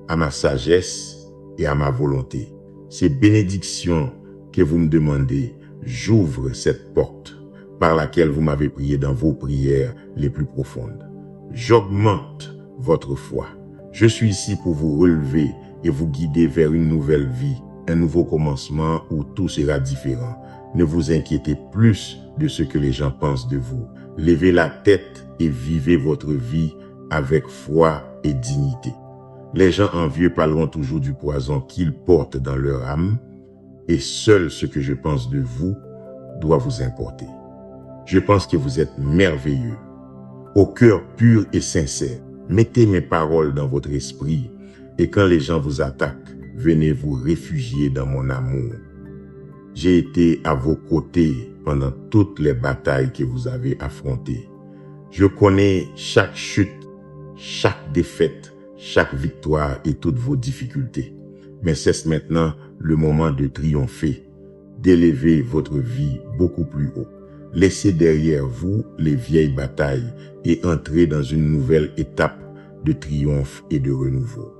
à ma sagesse et à ma volonté. Ces bénédictions que vous me demandez, j'ouvre cette porte par laquelle vous m'avez prié dans vos prières les plus profondes. J'augmente votre foi. Je suis ici pour vous relever et vous guider vers une nouvelle vie, un nouveau commencement où tout sera différent. Ne vous inquiétez plus de ce que les gens pensent de vous. Levez la tête et vivez votre vie avec foi et dignité. Les gens envieux parleront toujours du poison qu'ils portent dans leur âme, et seul ce que je pense de vous doit vous importer. Je pense que vous êtes merveilleux, au cœur pur et sincère. Mettez mes paroles dans votre esprit, et quand les gens vous attaquent, venez vous réfugier dans mon amour. J'ai été à vos côtés pendant toutes les batailles que vous avez affrontées. Je connais chaque chute, chaque défaite, chaque victoire et toutes vos difficultés. Mais c'est maintenant le moment de triompher, d'élever votre vie beaucoup plus haut. Laissez derrière vous les vieilles batailles et entrez dans une nouvelle étape de triomphe et de renouveau.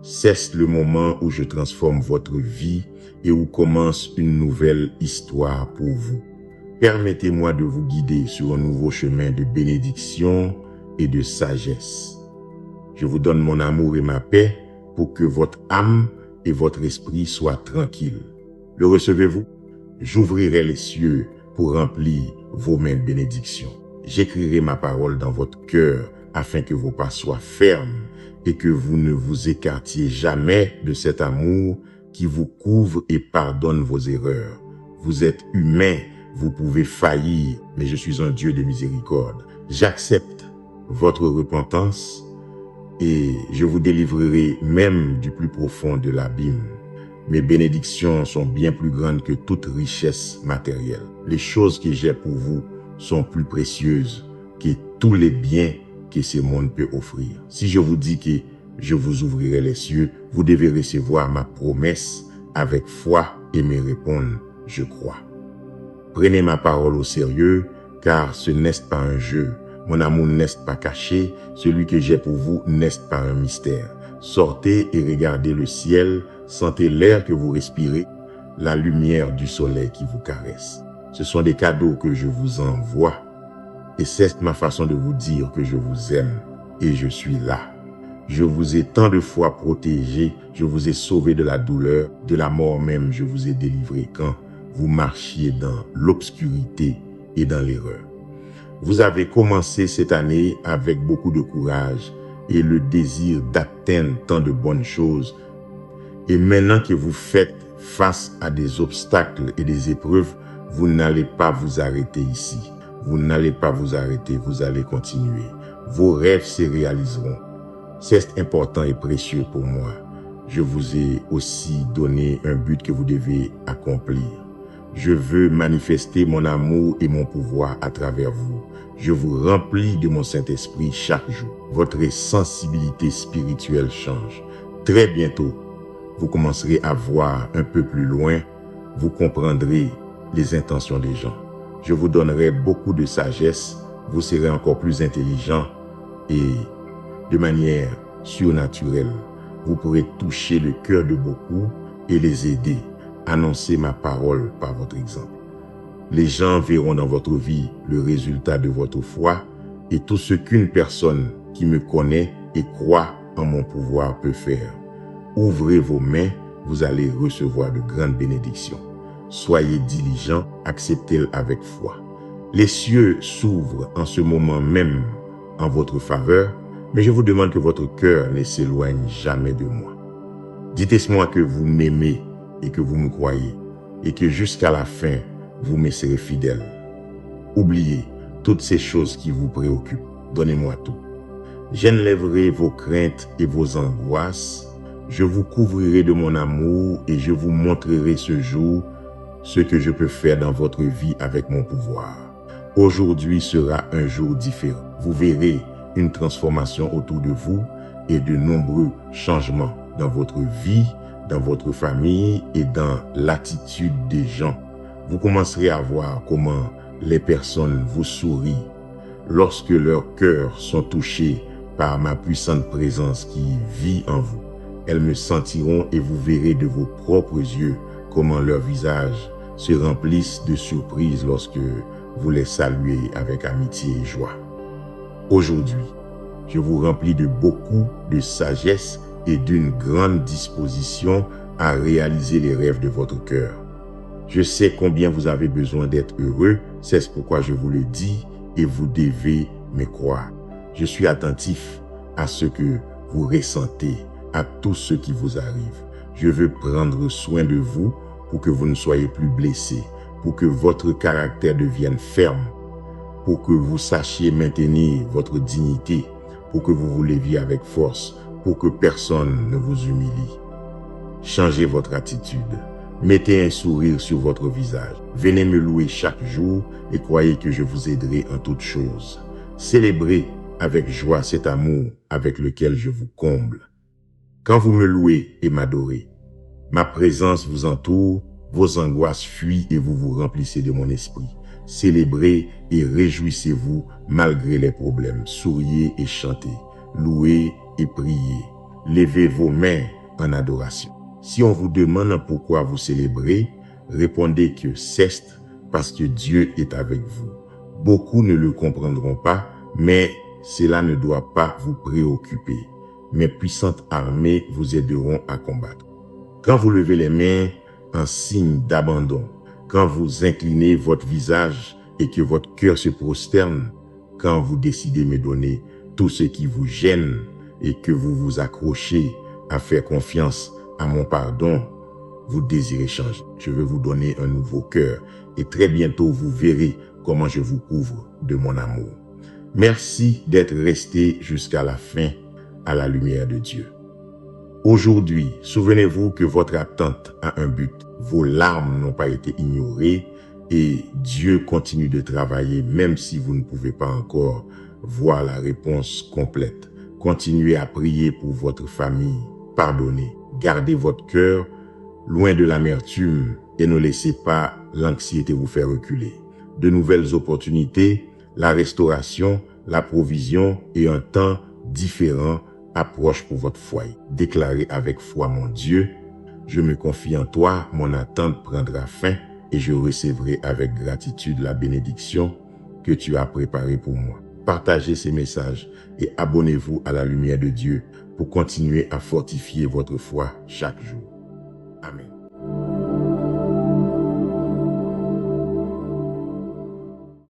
C'est le moment où je transforme votre vie et où commence une nouvelle histoire pour vous. Permettez-moi de vous guider sur un nouveau chemin de bénédiction et de sagesse. Je vous donne mon amour et ma paix pour que votre âme et votre esprit soient tranquilles. Le recevez-vous? J'ouvrirai les cieux pour remplir vos mains de bénédiction. J'écrirai ma parole dans votre cœur afin que vos pas soient fermes et que vous ne vous écartiez jamais de cet amour qui vous couvre et pardonne vos erreurs. Vous êtes humain, vous pouvez faillir, mais je suis un Dieu de miséricorde. J'accepte votre repentance et je vous délivrerai même du plus profond de l'abîme. Mes bénédictions sont bien plus grandes que toute richesse matérielle. Les choses que j'ai pour vous sont plus précieuses que tous les biens que ce monde peut offrir. Si je vous dis que je vous ouvrirai les cieux, vous devez recevoir ma promesse avec foi et me répondre, je crois. Prenez ma parole au sérieux, car ce n'est pas un jeu. Mon amour n'est pas caché, celui que j'ai pour vous n'est pas un mystère. Sortez et regardez le ciel, sentez l'air que vous respirez, la lumière du soleil qui vous caresse. Ce sont des cadeaux que je vous envoie. Et c'est ma façon de vous dire que je vous aime et je suis là. Je vous ai tant de fois protégé, je vous ai sauvé de la douleur, de la mort même, je vous ai délivré quand vous marchiez dans l'obscurité et dans l'erreur. Vous avez commencé cette année avec beaucoup de courage et le désir d'atteindre tant de bonnes choses. Et maintenant que vous faites face à des obstacles et des épreuves, vous n'allez pas vous arrêter ici. Vous n'allez pas vous arrêter, vous allez continuer. Vos rêves se réaliseront. C'est important et précieux pour moi. Je vous ai aussi donné un but que vous devez accomplir. Je veux manifester mon amour et mon pouvoir à travers vous. Je vous remplis de mon Saint-Esprit chaque jour. Votre sensibilité spirituelle change. Très bientôt, vous commencerez à voir un peu plus loin. Vous comprendrez les intentions des gens. Je vous donnerai beaucoup de sagesse. Vous serez encore plus intelligent et de manière surnaturelle. Vous pourrez toucher le cœur de beaucoup et les aider. Annoncer ma parole par votre exemple. Les gens verront dans votre vie le résultat de votre foi et tout ce qu'une personne qui me connaît et croit en mon pouvoir peut faire. Ouvrez vos mains, vous allez recevoir de grandes bénédictions. Soyez diligents, acceptez-le avec foi. Les cieux s'ouvrent en ce moment même en votre faveur, mais je vous demande que votre cœur ne s'éloigne jamais de moi. Dites-moi que vous m'aimez et que vous me croyez, et que jusqu'à la fin, vous me serez fidèle. Oubliez toutes ces choses qui vous préoccupent. Donnez-moi tout. J'enlèverai vos craintes et vos angoisses. Je vous couvrirai de mon amour et je vous montrerai ce jour ce que je peux faire dans votre vie avec mon pouvoir. Aujourd'hui sera un jour différent. Vous verrez une transformation autour de vous et de nombreux changements dans votre vie, dans votre famille et dans l'attitude des gens. Vous commencerez à voir comment les personnes vous sourient lorsque leurs cœurs sont touchés par ma puissante présence qui vit en vous. Elles me sentiront et vous verrez de vos propres yeux comment leurs visages se remplissent de surprise lorsque vous les saluez avec amitié et joie. Aujourd'hui, je vous remplis de beaucoup de sagesse et d'une grande disposition à réaliser les rêves de votre cœur. Je sais combien vous avez besoin d'être heureux, c'est pourquoi je vous le dis et vous devez me croire. Je suis attentif à ce que vous ressentez, à tout ce qui vous arrive. Je veux prendre soin de vous pour que vous ne soyez plus blessés, pour que votre caractère devienne ferme, pour que vous sachiez maintenir votre dignité, pour que vous vous leviez avec force, pour que personne ne vous humilie. Changez votre attitude. Mettez un sourire sur votre visage. Venez me louer chaque jour et croyez que je vous aiderai en toutes choses. Célébrez avec joie cet amour avec lequel je vous comble. Quand vous me louez et m'adorez, ma présence vous entoure, vos angoisses fuient et vous vous remplissez de mon esprit. Célébrez et réjouissez-vous malgré les problèmes. Souriez et chantez. Louez et priez. Levez vos mains en adoration. Si on vous demande pourquoi vous célébrez, répondez que c'est parce que Dieu est avec vous. Beaucoup ne le comprendront pas, mais cela ne doit pas vous préoccuper. Mes puissantes armées vous aideront à combattre. Quand vous levez les mains en signe d'abandon, quand vous inclinez votre visage et que votre cœur se prosterne, quand vous décidez de me donner tout ce qui vous gêne et que vous vous accrochez à faire confiance à mon pardon, vous désirez changer. Je veux vous donner un nouveau cœur et très bientôt vous verrez comment je vous couvre de mon amour. Merci d'être resté jusqu'à la fin à la lumière de Dieu. Aujourd'hui, souvenez-vous que votre attente a un but. Vos larmes n'ont pas été ignorées et Dieu continue de travailler même si vous ne pouvez pas encore voir la réponse complète. Continuez à prier pour votre famille. Pardonnez. Gardez votre cœur loin de l'amertume et ne laissez pas l'anxiété vous faire reculer. De nouvelles opportunités, la restauration, la provision et un temps différent approchent pour votre foyer. Déclarez avec foi, mon Dieu, je me confie en toi, mon attente prendra fin et je recevrai avec gratitude la bénédiction que tu as préparée pour moi. Partagez ces messages et abonnez-vous à la lumière de Dieu pour continuer à fortifier votre foi chaque jour. Amen.